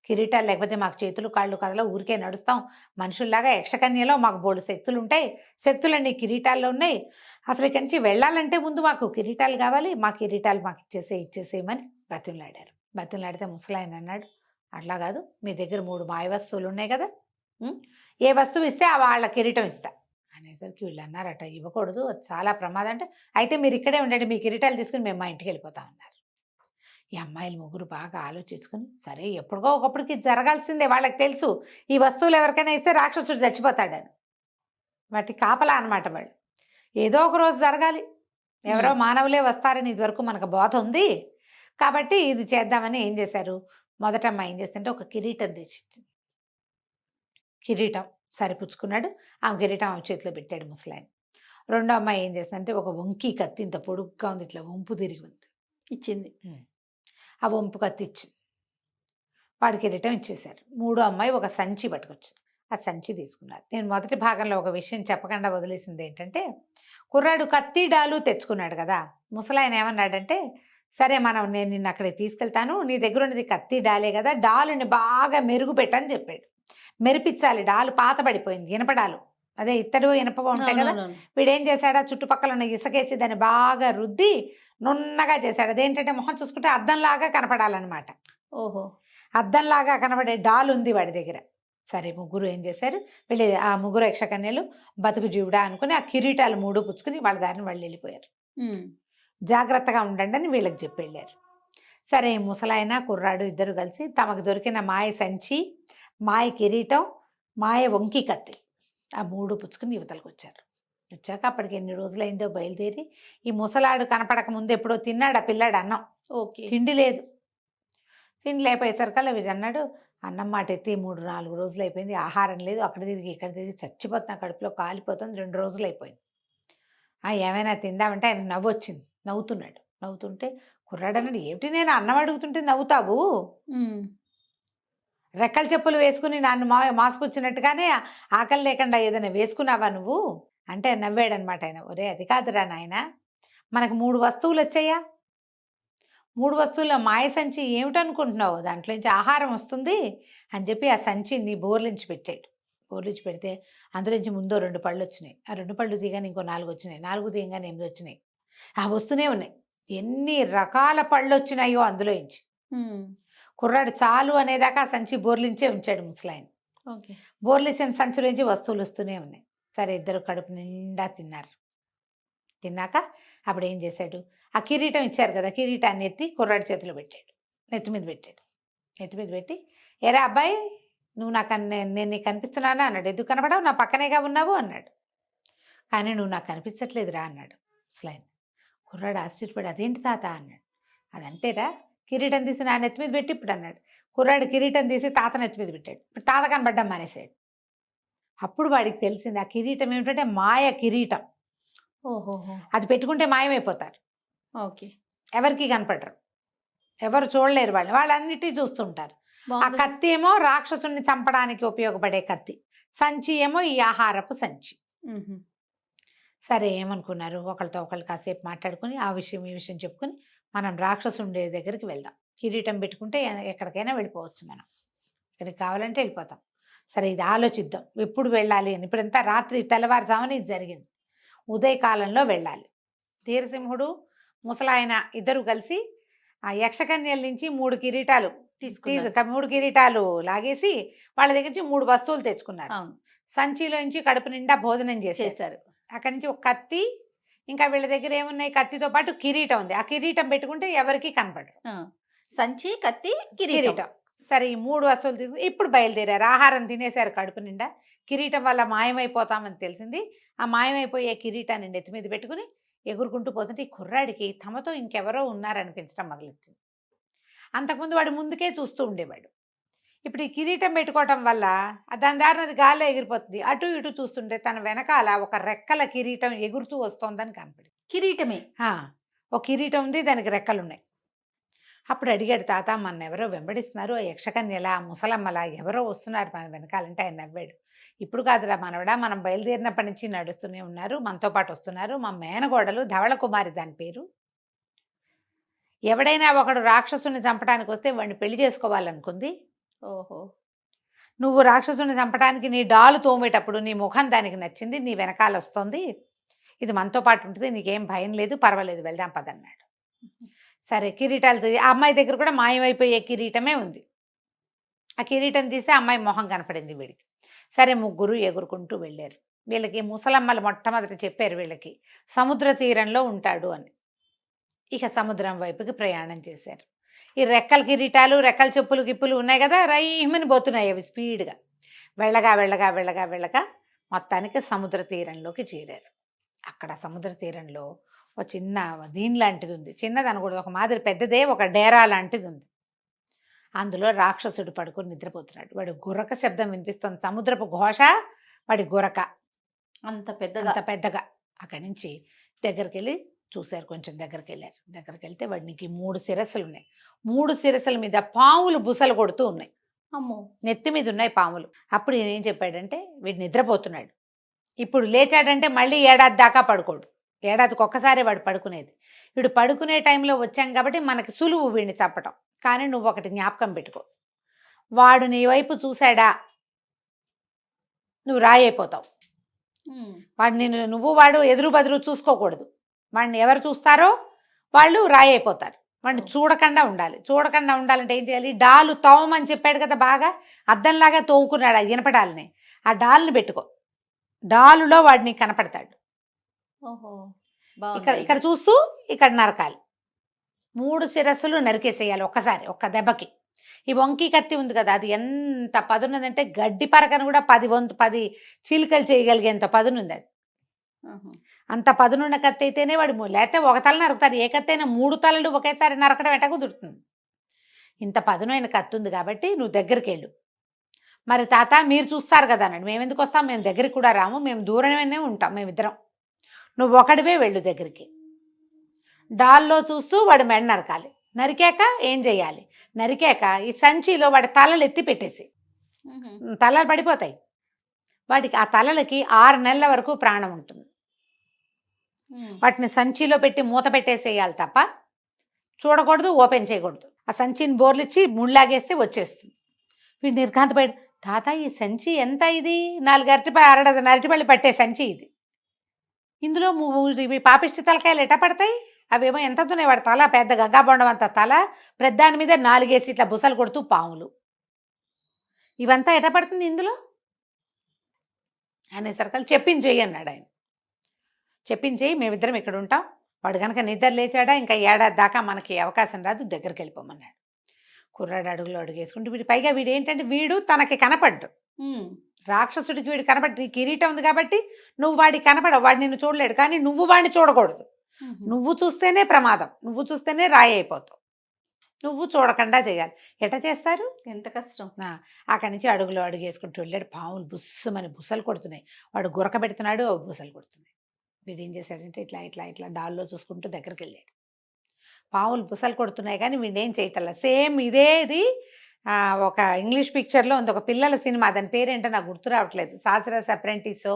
కిరీటాలు లేకపోతే మాకు చేతులు కాళ్ళు కదలో, ఊరికే నడుస్తాం మనుషుల్లాగా, యక్షకన్యలో మాకు బోల్డు శక్తులు ఉంటాయి, శక్తులన్నీ కిరీటాల్లో ఉన్నాయి, అసలు ఇక్కడి నుంచి వెళ్ళాలంటే ముందు మాకు కిరీటాలు కావాలి, మా కిరీటాలు మాకు ఇచ్చేసేయమని బతిమలాడారు. బతిమలాడితే ముసలాయన అన్నాడు, అట్లా కాదు, మీ దగ్గర 3 మాయ వస్తువులు ఉన్నాయి కదా, ఏ వస్తువు ఇస్తే ఆ వాళ్ళ కిరీటం ఇస్తా అనేసరికి వీళ్ళు అన్నారట, ఇవ్వకూడదు, అది చాలా ప్రమాదం. అంటే అయితే మీరు ఇక్కడే ఉండండి, మీ కిరీటాలు తీసుకుని మేము మా ఇంటికి వెళ్ళిపోతాం అన్నారు. ఈ అమ్మాయిలు ముగ్గురు బాగా ఆలోచించుకుని, సరే ఎప్పుడుగో ఒకప్పటికి జరగాల్సిందే, వాళ్ళకి తెలుసు ఈ వస్తువులు ఎవరికైనా ఇస్తే రాక్షసుడు చచ్చిపోతాడని. వాటి కాపలా అనమాట వాళ్ళు. ఏదో ఒక రోజు జరగాలి, ఎవరో మానవులే వస్తారని ఇదివరకు మనకు బోధ ఉంది కాబట్టి ఇది చేద్దామని ఏం చేశారు, మొదట అమ్మాయి ఏం చేస్తుంటే ఒక కిరీటం తెచ్చిచ్చింది. కిరీటం సరిపుచ్చుకున్నాడు, ఆమె కిరీటం ఆమె చేతిలో పెట్టాడు ముసలాయన. రెండో అమ్మాయి ఏం చేస్తుందంటే ఒక వంకి కత్తి, ఇంత పొడుగ్గా ఉంది, ఇట్లా వంపు తిరిగి ఉంది, ఇచ్చింది. ఆ వంపు కత్తి ఇచ్చింది, వాడి కిరీటం ఇచ్చేశారు. మూడో అమ్మాయి ఒక సంచి పట్టుకొచ్చింది, ఆ సంచి తీసుకున్నారు. నేను మొదటి భాగంలో ఒక విషయం చెప్పకుండా వదిలేసింది ఏంటంటే, కుర్రాడు కత్తి డాలు తెచ్చుకున్నాడు కదా, ముసలాయన ఏమన్నాడంటే, సరే నేను నిన్ను అక్కడికి తీసుకెళ్తాను, నీ దగ్గర ఉన్నది కత్తి డాలే కదా, డాలుని బాగా మెరుగు పెట్టని చెప్పాడు. మెరిపించాలి, డాలు పాత పడిపోయింది, ఇనపడాలు, అదే ఇత్తడు ఇనప ఉంటాయి కదా. వీడేం చేశాడా, చుట్టుపక్కల ఉన్న ఇసుకేసి దాన్ని బాగా రుద్ది నున్నగా చేశాడు. అదేంటంటే మొహం చూసుకుంటే అద్దంలాగా కనపడాలన్నమాట. ఓహో, అద్దంలాగా కనబడే డాల్ ఉంది వాడి దగ్గర. సరే ముగ్గురు ఏం చేశారు, వీళ్ళు ఆ ముగ్గురు యక్షకన్యలు బతుకు జీవుడా అనుకుని ఆ కిరీటాలు 3 పుచ్చుకుని వాళ్ళ దారిని వాళ్ళు వెళ్ళిపోయారు. జాగ్రత్తగా ఉండండి అని వీళ్ళకి చెప్పి వెళ్ళారు. సరే ముసలాయన కుర్రాడు ఇద్దరు కలిసి తమకు దొరికిన మాయ సంచి, మాయ కిరీటం, మాయ వంకి కత్తి, ఆ 3 పుచ్చుకుని యువతలకు వచ్చారు. వచ్చాక అప్పటికి ఎన్ని రోజులైందో బయలుదేరి, ఈ ముసలాడు కనపడక ముందు ఎప్పుడో తిన్నాడు ఆ పిల్లాడు అన్నం. ఓకే. తిండి లేదు. తిండి లేకపోయేసరికల్లా వీడు అన్నాడు, అన్నం మాట ఎత్తి 3-4 రోజులు అయిపోయింది, ఆహారం లేదు, అక్కడ తిరిగి ఇక్కడ తిరిగి చచ్చిపోతున్నా, కడుపులో కాలిపోతుంది, 2 రోజులు అయిపోయింది. ఏమైనా తిందామంటే ఆయన నవ్వు వచ్చింది, నవ్వుతున్నాడు. నవ్వుతుంటే కుర్రాడు అన్నాడు, ఏమిటి నేను అన్నం అడుగుతుంటే నవ్వుతావు, రెక్కల చెప్పులు వేసుకుని నన్ను మాసుకొచ్చినట్టుగానే ఆకలి లేకుండా ఏదైనా వేసుకున్నావా నువ్వు అంటే నవ్వాడనమాట ఆయన. ఒరే అది కాదురా నాయన, మనకు 3 వస్తువులు వచ్చాయా, 3 వస్తువుల మాయ సంచి ఏమిటనుకుంటున్నావు, దాంట్లోంచి ఆహారం వస్తుంది అని చెప్పి ఆ సంచిని బోర్లించి పెట్టాడు. బోర్లించి పెడితే అందులోంచి ముందో 2 పళ్ళు వచ్చినాయి, ఆ 2 పళ్ళు తీయగానే ఇంకో 4 వచ్చినాయి, 4 తీయగానే 8 వచ్చినాయి, ఆ వస్తూనే ఉన్నాయి. ఎన్ని రకాల పళ్ళు వచ్చినాయో అందులోంచి. కుర్రాడు చాలు అనేదాకా ఆ సంచి బోర్లించే ఉంచాడు ముసలాయన. ఓకే. బోర్లించిన సంచులోంచి వస్తువులు వస్తూనే ఉన్నాయి. సరే ఇద్దరు కడుపు నిండా తిన్నారు. తిన్నాక అప్పుడు ఏం చేశాడు, ఆ కిరీటం ఇచ్చారు కదా, కిరీటాన్ని ఎత్తి కుర్రాడి చేతిలో పెట్టాడు, నెత్తి మీద పెట్టాడు. నెత్తి మీద పెట్టి, ఎరా అబ్బాయి నువ్వు నేను నీకు కనిపిస్తున్నానా అన్నాడు. ఎందుకు కనపడావు, నా పక్కనేగా ఉన్నావు అన్నాడు. కానీ నువ్వు నాకు కనిపించట్లేదురా అన్నాడు ముసలాయన. కుర్రాడు ఆశ్చర్యపడి, అదేంటి తాత అన్నాడు. అదంతేరా, కిరీటం తీసి నా నెత్తి మీద పెట్టి ఇప్పుడు అన్నాడు. కుర్రాడు కిరీటం తీసి తాత నెత్తి మీద పెట్టాడు. ఇప్పుడు తాత కనబడ్డం మానేశాడు. అప్పుడు వాడికి తెలిసింది ఆ కిరీటం ఏమిటంటే మాయ కిరీటం. ఓహోహో. అది పెట్టుకుంటే మాయమైపోతారు, ఓకే. ఎవరికి కనపడరు, ఎవరు చూడలేరు, వాళ్ళన్నిటి చూస్తుంటారు. ఆ కత్తి ఏమో రాక్షసుని చంపడానికి ఉపయోగపడే కత్తి, సంచి ఏమో ఈ ఆహారపు సంచి. సరే ఏమనుకున్నారు, ఒకరితో ఒకళ్ళు కాసేపు మాట్లాడుకుని ఆ విషయం ఈ విషయం చెప్పుకుని మనం రాక్షసుండే దగ్గరికి వెళ్దాం, కిరీటం పెట్టుకుంటే ఎక్కడికైనా వెళ్ళిపోవచ్చు, మనం ఎక్కడికి కావాలంటే వెళ్ళిపోతాం. సరే ఇది ఆలోచిద్దాం ఎప్పుడు వెళ్ళాలి అని. ఇప్పుడంతా రాత్రి తెల్లవారుజామున ఇది జరిగింది, ఉదయకాలంలో వెళ్ళాలి. ధీరసింహుడు ముసలాయన ఇద్దరు కలిసి ఆ యక్షకన్యల నుంచి 3 కిరీటాలు తీసుకుని 3 కిరీటాలు లాగేసి వాళ్ళ దగ్గర నుంచి 3 వస్తువులు తెచ్చుకున్నారు. సంచిలోంచి కడుపు నిండా భోజనం చేసేసారు. అక్కడి నుంచి ఒక కత్తి, ఇంకా వీళ్ళ దగ్గర ఏమున్నాయి, కత్తితో పాటు కిరీటం ఉంది. ఆ కిరీటం పెట్టుకుంటే ఎవరికి కనపడరు. సంచి, కత్తి, కిరీటం. సరే ఈ 3 వస్తువులు తీసుకుని ఇప్పుడు బయలుదేరారు. ఆహారం తినేశారు కడుపు నిండా. కిరీటం వల్ల మాయమైపోతామని తెలిసింది. ఆ మాయమైపోయే కిరీటాన్ని నెత్తి మీద పెట్టుకుని ఎగురుకుంటూ పోతుంటే ఈ కుర్రాడికి తమతో ఇంకెవరో ఉన్నారనిపించడం మొదలెట్టింది. అంతకుముందు వాడు ముందుకే చూస్తూ ఉండేవాడు. ఇప్పుడు ఈ కిరీటం పెట్టుకోవటం వల్ల దాని దారిన అది గాల్లో ఎగిరిపోతుంది. అటు ఇటు చూస్తుంటే తన వెనకాల ఒక రెక్కల కిరీటం ఎగురుతూ వస్తోందని కనపడింది. కిరీటమే. ఒక కిరీటం ఉంది, దానికి రెక్కలున్నాయి. అప్పుడు అడిగాడు, తాత మన ఎవరో వెంబడిస్తున్నారు, ఆ యక్షకన్యలా ముసలమ్మలా ఎవరో వస్తున్నారు మన వెనకాలంటే ఆయన నవ్వాడు. ఇప్పుడు కాదురా మనవడా, మనం బయలుదేరినప్పటి నుంచి నడుస్తూనే ఉన్నారు, మనతో పాటు వస్తున్నారు. మా మేనగోడలు ధవళ కుమారి దాని పేరు. ఎవడైనా ఒకడు రాక్షసుని చంపడానికి వస్తే వాడిని పెళ్లి చేసుకోవాలనుకుంది. ఓహో. నువ్వు రాక్షసుని చంపడానికి నీ డాలు తోమేటప్పుడు నీ ముఖం దానికి నచ్చింది, నీ వెనకాల వస్తుంది, ఇది మనతో పాటు ఉంటుంది, నీకేం భయం లేదు, పర్వాలేదు, వెళ్దాం పదన్నాడు. సరే కిరీటాలు ఆ అమ్మాయి దగ్గర కూడా మాయమైపోయే కిరీటమే ఉంది. ఆ కిరీటం తీసి అమ్మాయి మొహం కనపడింది వీడికి. సరే ముగ్గురు ఎగురుకుంటూ వెళ్ళారు. వీళ్ళకి ముసలమ్మలు మొట్టమొదటి చెప్పారు వీళ్ళకి సముద్ర తీరంలో ఉంటాడు అని. ఇక సముద్రం వైపుకి ప్రయాణం చేశారు. ఈ రెక్కల కిరీటాలు, రెక్కల చెప్పులు గిప్పులు ఉన్నాయి కదా, రైమని పోతున్నాయి అవి స్పీడ్గా. వెళ్ళగా వెళ్ళగా వెళ్ళగా వెళ్ళగా మొత్తానికి సముద్ర తీరంలోకి చేరారు. అక్కడ సముద్ర తీరంలో ఒక చిన్న దీని లాంటిది ఉంది, చిన్నది అనకూడదు, ఒక మాదిరి పెద్దదే, ఒక డేరా లాంటిది ఉంది. అందులో రాక్షసుడు పడుకొని నిద్రపోతున్నాడు. వాడు గురక శబ్దం వినిపిస్తుంది, సముద్రపు ఘోష, వాడి గురక అంత పెద్దగా. అక్కడి నుంచి దగ్గరికి వెళ్ళి చూశారు, కొంచెం దగ్గరికి వెళ్ళారు. దగ్గరికి వెళ్తే వాడికి 3 శిరస్సులు ఉన్నాయి. 3 శిరస్సుల మీద పాములు బుసలు కొడుతూ ఉన్నాయి. అమ్మో. నెత్తి మీద ఉన్నాయి పాములు. అప్పుడు ఈయన ఏం చెప్పాడంటే, వీడు నిద్రపోతున్నాడు, ఇప్పుడు లేచాడంటే మళ్ళీ ఏడాది దాకా పడుకోడు, ఏడాదికి ఒక్కసారి వాడు పడుకునేది. వీడు పడుకునే టైంలో వచ్చాం కాబట్టి మనకి సులువు వీడిని చంపటం. కానీ నువ్వు ఒకటి జ్ఞాపకం పెట్టుకో, వాడు నీ వైపు చూశాడా నువ్వు రాయైపోతావు. వాడు వాడు ఎదురు బదురు చూసుకోకూడదు. వాడిని ఎవరు చూస్తారో వాళ్ళు రాయైపోతారు. వాడిని చూడకుండా ఉండాలి. చూడకుండా ఉండాలంటే ఏం చేయాలి, డాలు తోమని చెప్పాడు కదా, బాగా అద్దంలాగా తోముకున్నాడు ఆ ఇనపడాలని. ఆ డాల్ని పెట్టుకో, డాలులో వాడిని కనపడతాడు. ఓహో. ఇక్కడ చూస్తూ ఇక్కడ నరకాలి. 3 శిరస్సులు నరికేసేయాలి ఒక్కసారి, ఒక్క దెబ్బకి. ఈ వంకి కత్తి ఉంది కదా, అది ఎంత పదున్నదంటే గడ్డి పరకను కూడా 10 చీలికలు చేయగలిగేంత పదునుంది అది. అంత పదునున్న కత్తి అయితేనే వాడు, లేకపోతే ఒక తల నరుకుతారు. ఏ కత్తి అయినా 3 తలలు ఒకేసారి నరకడం ఎట్ట కుదురుతుంది. ఇంత పదునైన కత్తి ఉంది కాబట్టి నువ్వు దగ్గరికి వెళ్ళు. మరి తాత మీరు చూస్తారు కదా అన్నాడు. మేము ఎందుకు వస్తాం, మేము దగ్గరికి కూడా రాము, మేము దూరమే ఉంటాం మేమిద్దరం, నువ్వు ఒకడివే వెళ్ళు దగ్గరికి. డాల్లో చూస్తూ వాడు మెడ నరకాలి. నరికాక ఏం చెయ్యాలి, నరికాక ఈ సంచిలో వాడి తలలు ఎత్తి పెట్టేసి, తలలు పడిపోతాయి వాటికి. ఆ తలలకి 6 నెలల వరకు ప్రాణం ఉంటుంది. వాటిని సంచిలో పెట్టి మూత పెట్టేసేయాలి తప్ప చూడకూడదు, ఓపెన్ చేయకూడదు. ఆ సంచిని బోర్లిచ్చి ముళ్ళాగేస్తే వచ్చేస్తుంది. వీడు నిర్ఘాంతపడి, తాత ఈ సంచి ఎంత, ఇది 4 అరటిపళ్ళు పట్టే సంచి ఇది, ఇందులో ఇవి పాపిష్టి తలకాయలు ఎట్ట పడతాయి, అవేమో ఎంత ఉన్నాయి, వాడి తల పెద్ద గంగాబొండం అంత తల, ప్రధాని మీద 4 ఇట్లా బుసలు కొడుతూ పాములు, ఇవంతా ఎట్ట పడుతుంది ఇందులో అనేసరికలు. చెప్పించేయి అన్నాడు ఆయన. చెప్పించేయి, మేమిద్దరం ఇక్కడ ఉంటాం, వాడు కనుక నిద్ర లేచాడా ఇంకా ఏడాది దాకా మనకి అవకాశం రాదు, దగ్గరికి వెళ్ళిపోమన్నాడు. కుర్రాడు అడుగులో అడుగేసుకుంటూ వీడు, పైగా వీడు ఏంటంటే వీడు తనకి కనపడ్డు, రాక్షసుడికి వీడు కనపడి, కిరీటం ఉంది కాబట్టి నువ్వు వాడికి కనపడవు, వాడు నిన్ను చూడలేడు. కానీ నువ్వు వాడిని చూడకూడదు, నువ్వు చూస్తేనే ప్రమాదం, నువ్వు చూస్తేనే రాయి అయిపోతావు, నువ్వు చూడకుండా చేయాలి. ఎట్ట చేస్తారు, ఎంత కష్టం. అక్కడి నుంచి అడుగులో అడుగేసుకుంటూ వెళ్ళాడు. పాములు బుస్సుమని బుసలు కొడుతున్నాయి, వాడు గురక పెడుతున్నాడు, బుసలు కొడుతున్నాయి. వీడు ఏం చేశాడంటే ఇట్లా ఇట్లా ఇట్లా డాల్లో చూసుకుంటూ దగ్గరికి వెళ్ళాడు. పాములు బుసలు కొడుతున్నాయి కానీ వీడేం చేయటల్లా. సేమ్ ఇదేది ఒక ఇంగ్లీష్ పిక్చర్లో ఉంది, ఒక పిల్లల సినిమా, దాని పేరేంటో నాకు గుర్తు రావట్లేదు, సాసరస్ అప్రెంటిసో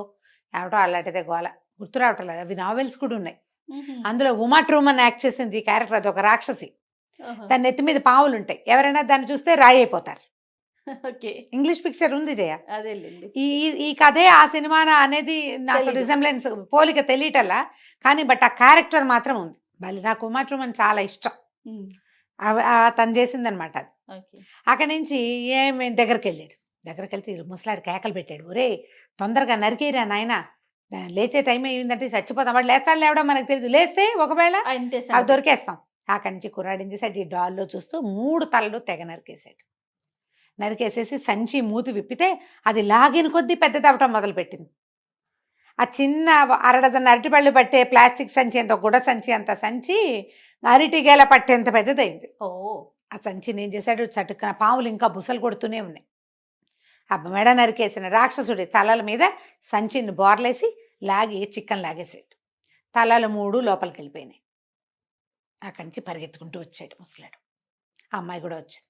ఏమిటో అలాంటిదే గోల, గుర్తు రావట్లేదు. అవి నావెల్స్ కూడా ఉన్నాయి. అందులో ఉమా ట్రూమన్ యాక్ట్ చేసింది ఈ క్యారెక్టర్, అది ఒక రాక్షసి, దాని నెత్తి మీద పాములు ఉంటాయి, ఎవరైనా దాన్ని చూస్తే రాయి అయిపోతారు. ఇంగ్లీష్ పిక్చర్ ఉంది జయ, ఈ కథే ఆ సినిమా అనేది నాకు రిజెంబ్లెన్స్ పోలిక తెలియటల్లా, కానీ బట్ ఆ క్యారెక్టర్ మాత్రం ఉంది. మళ్ళీ నాకు ఉమా ట్రూమన్ చాలా ఇష్టం, తను చేసిందనమాట అది. అక్కడి నుంచి ఏమి దగ్గరికి వెళ్ళాడు. దగ్గరికి వెళ్తే ముసలాడు కేకలు పెట్టాడు, ఒరే తొందరగా నరికేరా నాయన, లేచే టైం అయిందంటే చచ్చిపోతాం. వాడు లేస్తాడు లేవడం మనకు తెలియదు, లేస్తే ఒకవేళ అవి దొరికేస్తాం. అక్కడి నుంచి కుర్రాడు ఏం చేశాడు, ఈ డాల్లో చూస్తూ 3 తలలు తెగ నరికేశాడు. నరికేసేసి సంచి మూతి విప్పితే అది లాగిన కొద్దీ పెద్దదవటం మొదలుపెట్టింది. ఆ చిన్న అరడజన్ అరటిపళ్ళు పట్టే ప్లాస్టిక్ సంచి అంత గుడ సంచి అంత సంచి అరటిగేల పట్టేంత పెద్దదైంది. ఓ ఆ సంచిని ఏం చేశాడు, చటుక్కున పాములు ఇంకా బుసలు కొడుతూనే ఉన్నాయి. ఆ మెడ నరికేసిన రాక్షసుడి తలల మీద సంచిని బోర్లేసి లాగి చిక్కన్ లాగేసాడు. తలలు 3 లోపలికి వెళ్ళిపోయినాయి. అక్కడి నుంచి పరిగెత్తుకుంటూ వచ్చాడు ముసలాడు. ఆ అమ్మాయి కూడా వచ్చింది.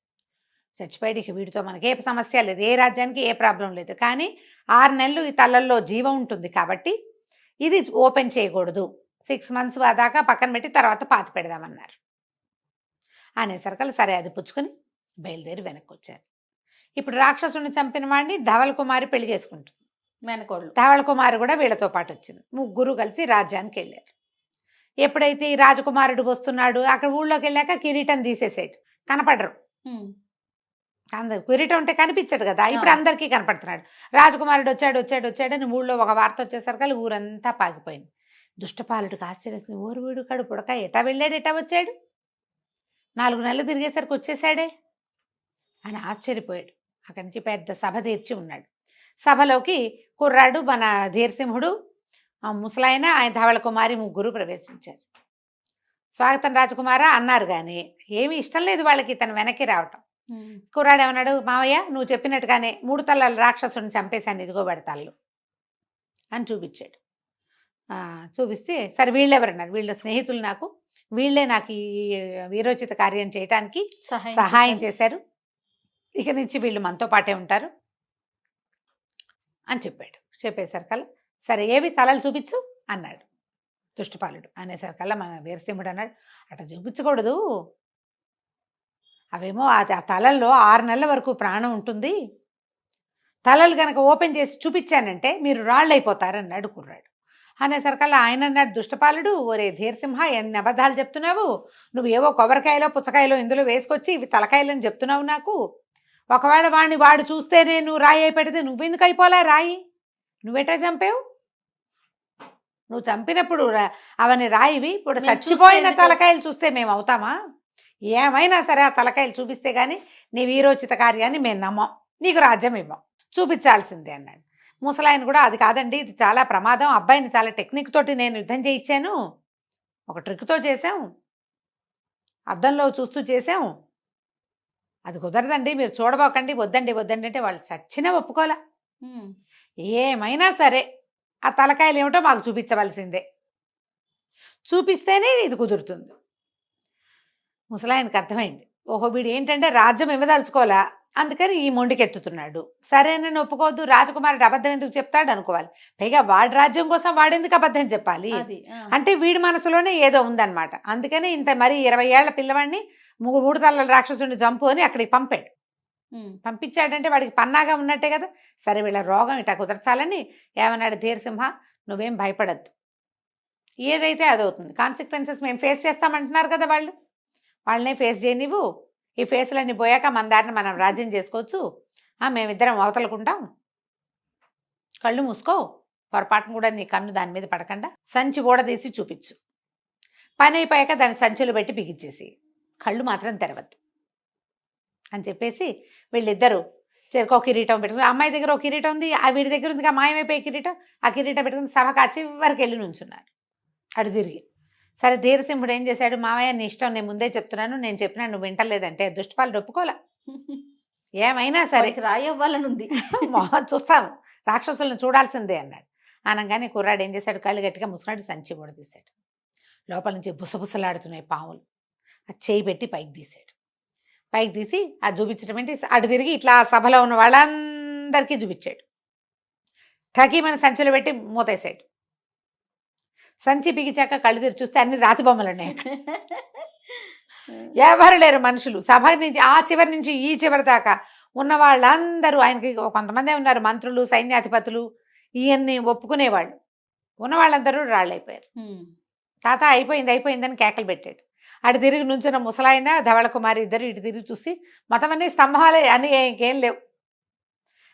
చచ్చిపోయాడు. ఇక వీడితో మనకి ఏ సమస్య లేదు, ఏ రాజ్యానికి ఏ ప్రాబ్లం లేదు. కానీ 6 నెలలు ఈ తలల్లో జీవం ఉంటుంది కాబట్టి ఇది ఓపెన్ చేయకూడదు, 6 మంత్స్ దాకా పక్కన పెట్టి తర్వాత పాతి పెడదామన్నారు. అనేసరికల్ సరే అది పుచ్చుకొని బయలుదేరి వెనక్కి వచ్చారు. ఇప్పుడు రాక్షసుని చంపిన వాడిని ధవళ కుమారి పెళ్లి చేసుకుంటుంది. మేనకోళ్ళు. ధవళ కుమారి కూడా వీళ్ళతో పాటు వచ్చింది. ముగ్గురు కలిసి రాజ్యానికి వెళ్ళారు. ఎప్పుడైతే ఈ రాజకుమారుడు వస్తున్నాడు, అక్కడ ఊళ్ళోకి వెళ్ళాక కిరీటం తీసేసాడు, కనపడరు. అందరు కిరీటం ఉంటే కనిపించడు కదా, ఇప్పుడు అందరికీ కనపడుతున్నాడు. రాజకుమారుడు వచ్చాడని ఊళ్ళో ఒక వార్త వచ్చేసరికి ఊరంతా పాకిపోయింది. దుష్టపాలుడికి ఆశ్చర్యం, ఊరు వీడు కడు పుడక ఎటా వెళ్ళాడు, ఎటా వచ్చాడు, 4 నెలలు తిరిగేసరికి వచ్చేసాడే అని ఆశ్చర్యపోయాడు. అక్కడి నుంచి పెద్ద సభ తీర్చి ఉన్నాడు. సభలోకి కుర్రాడు మన ధీరసింహుడు, ముసలాయన, ఆయన ధవళ కుమారి ముగ్గురు ప్రవేశించారు. స్వాగతం రాజకుమారా అన్నారు, కానీ ఏమీ ఇష్టం లేదు వాళ్ళకి తను వెనక్కి రావటం. కుర్రాడు ఏమన్నాడు, మావయ్య నువ్వు చెప్పినట్టుగానే 3 తలల రాక్షసుని చంపేశాను, ఇదిగో పడతాళ్ళు అని చూపించాడు. చూపిస్తే సరే వీళ్ళెవరన్నారు, వీళ్ళ స్నేహితులు, వీళ్ళే నాకు ఈ వీరోచిత కార్యం చేయటానికి సహాయం చేశారు, ఇక నుంచి వీళ్ళు మనతో పాటే ఉంటారు అని చెప్పాడు. చెప్పేసరికల్లా సరే ఏవి తలలు చూపించు అన్నాడు దుష్టపాలుడు. అనేసరికల్లా మన వీరసింహుడు అన్నాడు, అట్లా చూపించకూడదు, అవేమో ఆ తలల్లో 6 నెలల వరకు ప్రాణం ఉంటుంది, తలలు కనుక ఓపెన్ చేసి చూపించానంటే మీరు రాళ్ళు అయిపోతారన్నాడు కుర్రాడు. అనేసరికల్లా ఆయన అన్నాడు, దుష్టపాలుడు, ఒరే ధీరసింహ ఎన్ని అబద్ధాలు చెప్తున్నావు, నువ్వు ఏవో కొబ్బరికాయలో పుచ్చకాయలో ఇందులో వేసుకొచ్చి ఇవి తలకాయలని చెప్తున్నావు నాకు, ఒకవేళ వాడు చూస్తేనే నువ్వు రాయి అయి పెడితే నువ్వెందుకు అయిపోలే రాయి, నువ్వెటా చంపావు, నువ్వు చంపినప్పుడు అవన్నీ రాయివి, ఇప్పుడు చచ్చిపోయిన తలకాయలు చూస్తే మేము అవుతామా, ఏమైనా సరే ఆ తలకాయలు చూపిస్తే కానీ నీ వీరోచిత కార్యాన్ని మేము నమ్మం, నీకు రాజ్యం ఇవ్వం, చూపించాల్సిందే అన్నాడు. ముసలాయన కూడా అది కాదండి, ఇది చాలా ప్రమాదం, అబ్బాయిని చాలా టెక్నిక్ తోటి నేను యుద్ధం చేయించాను, ఒక ట్రిక్తో చేసాం, అద్దంలో చూస్తూ చేసాం, అది కుదరదండి, మీరు చూడబోకండి, వద్దండి అంటే వాళ్ళు చచ్చినా ఒప్పుకోలే. ఏమైనా సరే ఆ తలకాయలు ఏమిటో మాకు చూపించవలసిందే, చూపిస్తేనే ఇది కుదురుతుంది. ముసలాయనకి అర్థమైంది, ఓహో వీడు ఏంటంటే రాజ్యం ఇవ్వదలుచుకోలే, అందుకని ఈ మొండికెత్తుతున్నాడు, సరేనని ఒప్పుకోవద్దు, రాజకుమారుడు అబద్ధం ఎందుకు చెప్తాడు అనుకోవాలి, పైగా వాడి రాజ్యం కోసం వాడెందుకు అబద్ధం చెప్పాలి, అంటే వీడి మనసులోనే ఏదో ఉందన్నమాట. అందుకని ఇంత మరి 20 ఏళ్ల పిల్లవాడిని 3 తలల రాక్షసుని చంపు అని అక్కడికి పంపాడు. పంపించాడంటే వాడికి పన్నాగా ఉన్నట్టే కదా. సరే వీళ్ళ రోగం ఇటా కుదర్చాలని ఏమన్నాడు, ధీరసింహ నువ్వేం భయపడద్దు, ఏదైతే అదవుతుంది, కాన్సిక్వెన్సెస్ మేము ఫేస్ చేస్తామంటున్నారు కదా, వాళ్ళనే ఫేస్ చేయనివ్వు, ఈ ఫేస్లన్నీ పోయాక మన దారిని మనం రాజ్యం చేసుకోవచ్చు, మేమిద్దరం అవతలకుంటాం, కళ్ళు మూసుకో, పొరపాటును కూడా నీ కన్ను దాని మీద పడకుండా సంచి ఊడదీసి చూపించు, పని అయిపోయాక దాన్ని సంచులు పెట్టి బిగించేసి కళ్ళు మాత్రం తెరవద్దు అని చెప్పేసి వీళ్ళిద్దరూ చెరుకో కిరీటం పెట్టుకుని, అమ్మాయి దగ్గర ఒక కిరీటం ఉంది, ఆ వీడి దగ్గర ఉంది మాయమైపోయే కిరీటం, ఆ కిరీటం పెట్టుకుని సభ కాచి వరకు వెళ్ళి నుంచున్నారు అటు తిరిగి. సరే ధీరసింహుడు ఏం చేశాడు, మావయ్య నీ ఇష్టం, నేను ముందే చెప్తున్నాను, నేను చెప్పినా నువ్వు వింటలేదంటే దుష్టపాలుడు ఒప్పుకోలే, ఏమైనా సరే రాయవ్వాలని ఉంది, చూస్తాము, రాక్షసులను చూడాల్సిందే అన్నాడు. అనగానే కుర్రాడు ఏం చేశాడు, కళ్ళు గట్టిగా ముసుకున్నాడు, సంచి కూడా తీశాడు, లోపల నుంచి బుసబుసలాడుతున్నాయి పాములు, అది చేయి పెట్టి పైకి తీశాడు. పైకి తీసి అది చూపించడం ఏంటి, అటు తిరిగి ఇట్లా సభలో ఉన్న వాళ్ళందరికీ చూపించాడు. ఠకీ మన సంచిలో పెట్టి మూతేసాడు. సంచి బిగిచాక కళ్ళు తెరిచి చూస్తే అన్ని రాతి బొమ్మలు ఉన్నాయి, ఎవరు లేరు మనుషులు. సభ నుంచి ఆ చివరి నుంచి ఈ చివరి దాకా ఉన్న వాళ్ళందరూ, ఆయనకి కొంతమంది ఉన్నారు మంత్రులు, సైన్యాధిపతులు, ఇవన్నీ ఒప్పుకునేవాళ్ళు, ఉన్న వాళ్ళందరూ రాళ్ళైపోయారు. తాత అయిపోయిందని కేకలు పెట్టాడు. అటు తిరిగి నుంచిన ముసలాయన ధవళ కుమారి ఇద్దరు ఇటు తిరిగి చూసి మొత్తం అన్ని స్తంభాలే, అని ఇంకేం లేవు.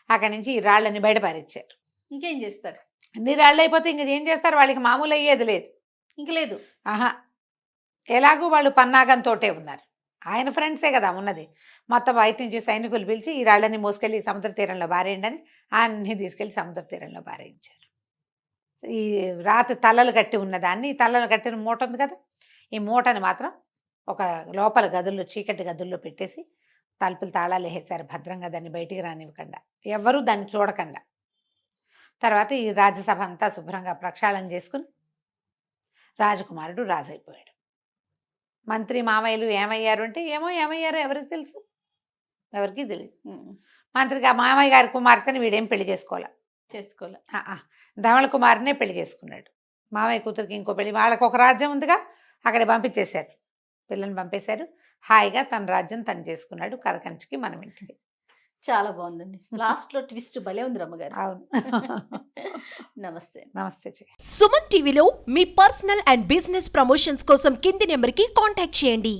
అక్కడి నుంచి ఈ రాళ్ళని బయటపారిచ్చారు. ఇంకేం చేస్తారు, అన్ని రాళ్ళు అయిపోతే ఇంక ఏం చేస్తారు, వాళ్ళకి మామూలు అయ్యేది లేదు, ఇంక లేదు. ఆహా, ఎలాగూ వాళ్ళు పన్నాగంతోటే ఉన్నారు, ఆయన ఫ్రెండ్సే కదా ఉన్నది. మొత్తం బయట నుంచి సైనికులు పిలిచి ఈ రాళ్ళని మోసుకెళ్ళి సముద్ర తీరంలో బారేయండి అని అన్నీ తీసుకెళ్ళి సముద్ర తీరంలో బారేయించారు. ఈ రాతి తలలు కట్టి ఉన్నదాన్ని, తలలు కట్టిన మూట ఉంది కదా, ఈ మూటని మాత్రం ఒక లోపల గదుల్లో, చీకటి గదుల్లో పెట్టేసి తలుపులు తాళాలు వేసేసారు భద్రంగా, దాన్ని బయటికి రానివ్వకుండా, ఎవ్వరూ దాన్ని చూడకుండా. తర్వాత ఈ రాజ్యసభ అంతా శుభ్రంగా ప్రక్షాళన చేసుకుని రాజకుమారుడు రాజైపోయాడు. మంత్రి మామయ్యలు ఏమయ్యారు అంటే ఏమయ్యారో ఎవరికి తెలుసు, ఎవరికి తెలియదు. మంత్రిగా మామయ్య గారి కుమార్తెని వీడేం పెళ్లి చేసుకోవాలి, ధవళ కుమారునే పెళ్లి చేసుకున్నాడు. మామయ్య కూతురికి ఇంకో పెళ్లి, వాళ్ళకి ఒక రాజ్యం ఉందిగా, అక్కడ పంపించేశారు, పిల్లని పంపేశారు. హాయిగా తన రాజ్యం తను చేసుకున్నాడు. కథ కంచికి మనం ఇంటికి. చాలా బాగుందండి. లాస్ట్ లో ట్విస్ట్ భలే ఉంది రమ్మగారు. అవును. నమస్తే. నమస్తే. సుమన్ టీవీలో మీ పర్సనల్ అండ్ బిజినెస్ ప్రమోషన్స్ కోసం కింది నెంబర్కి కాంటాక్ట్ చేయండి.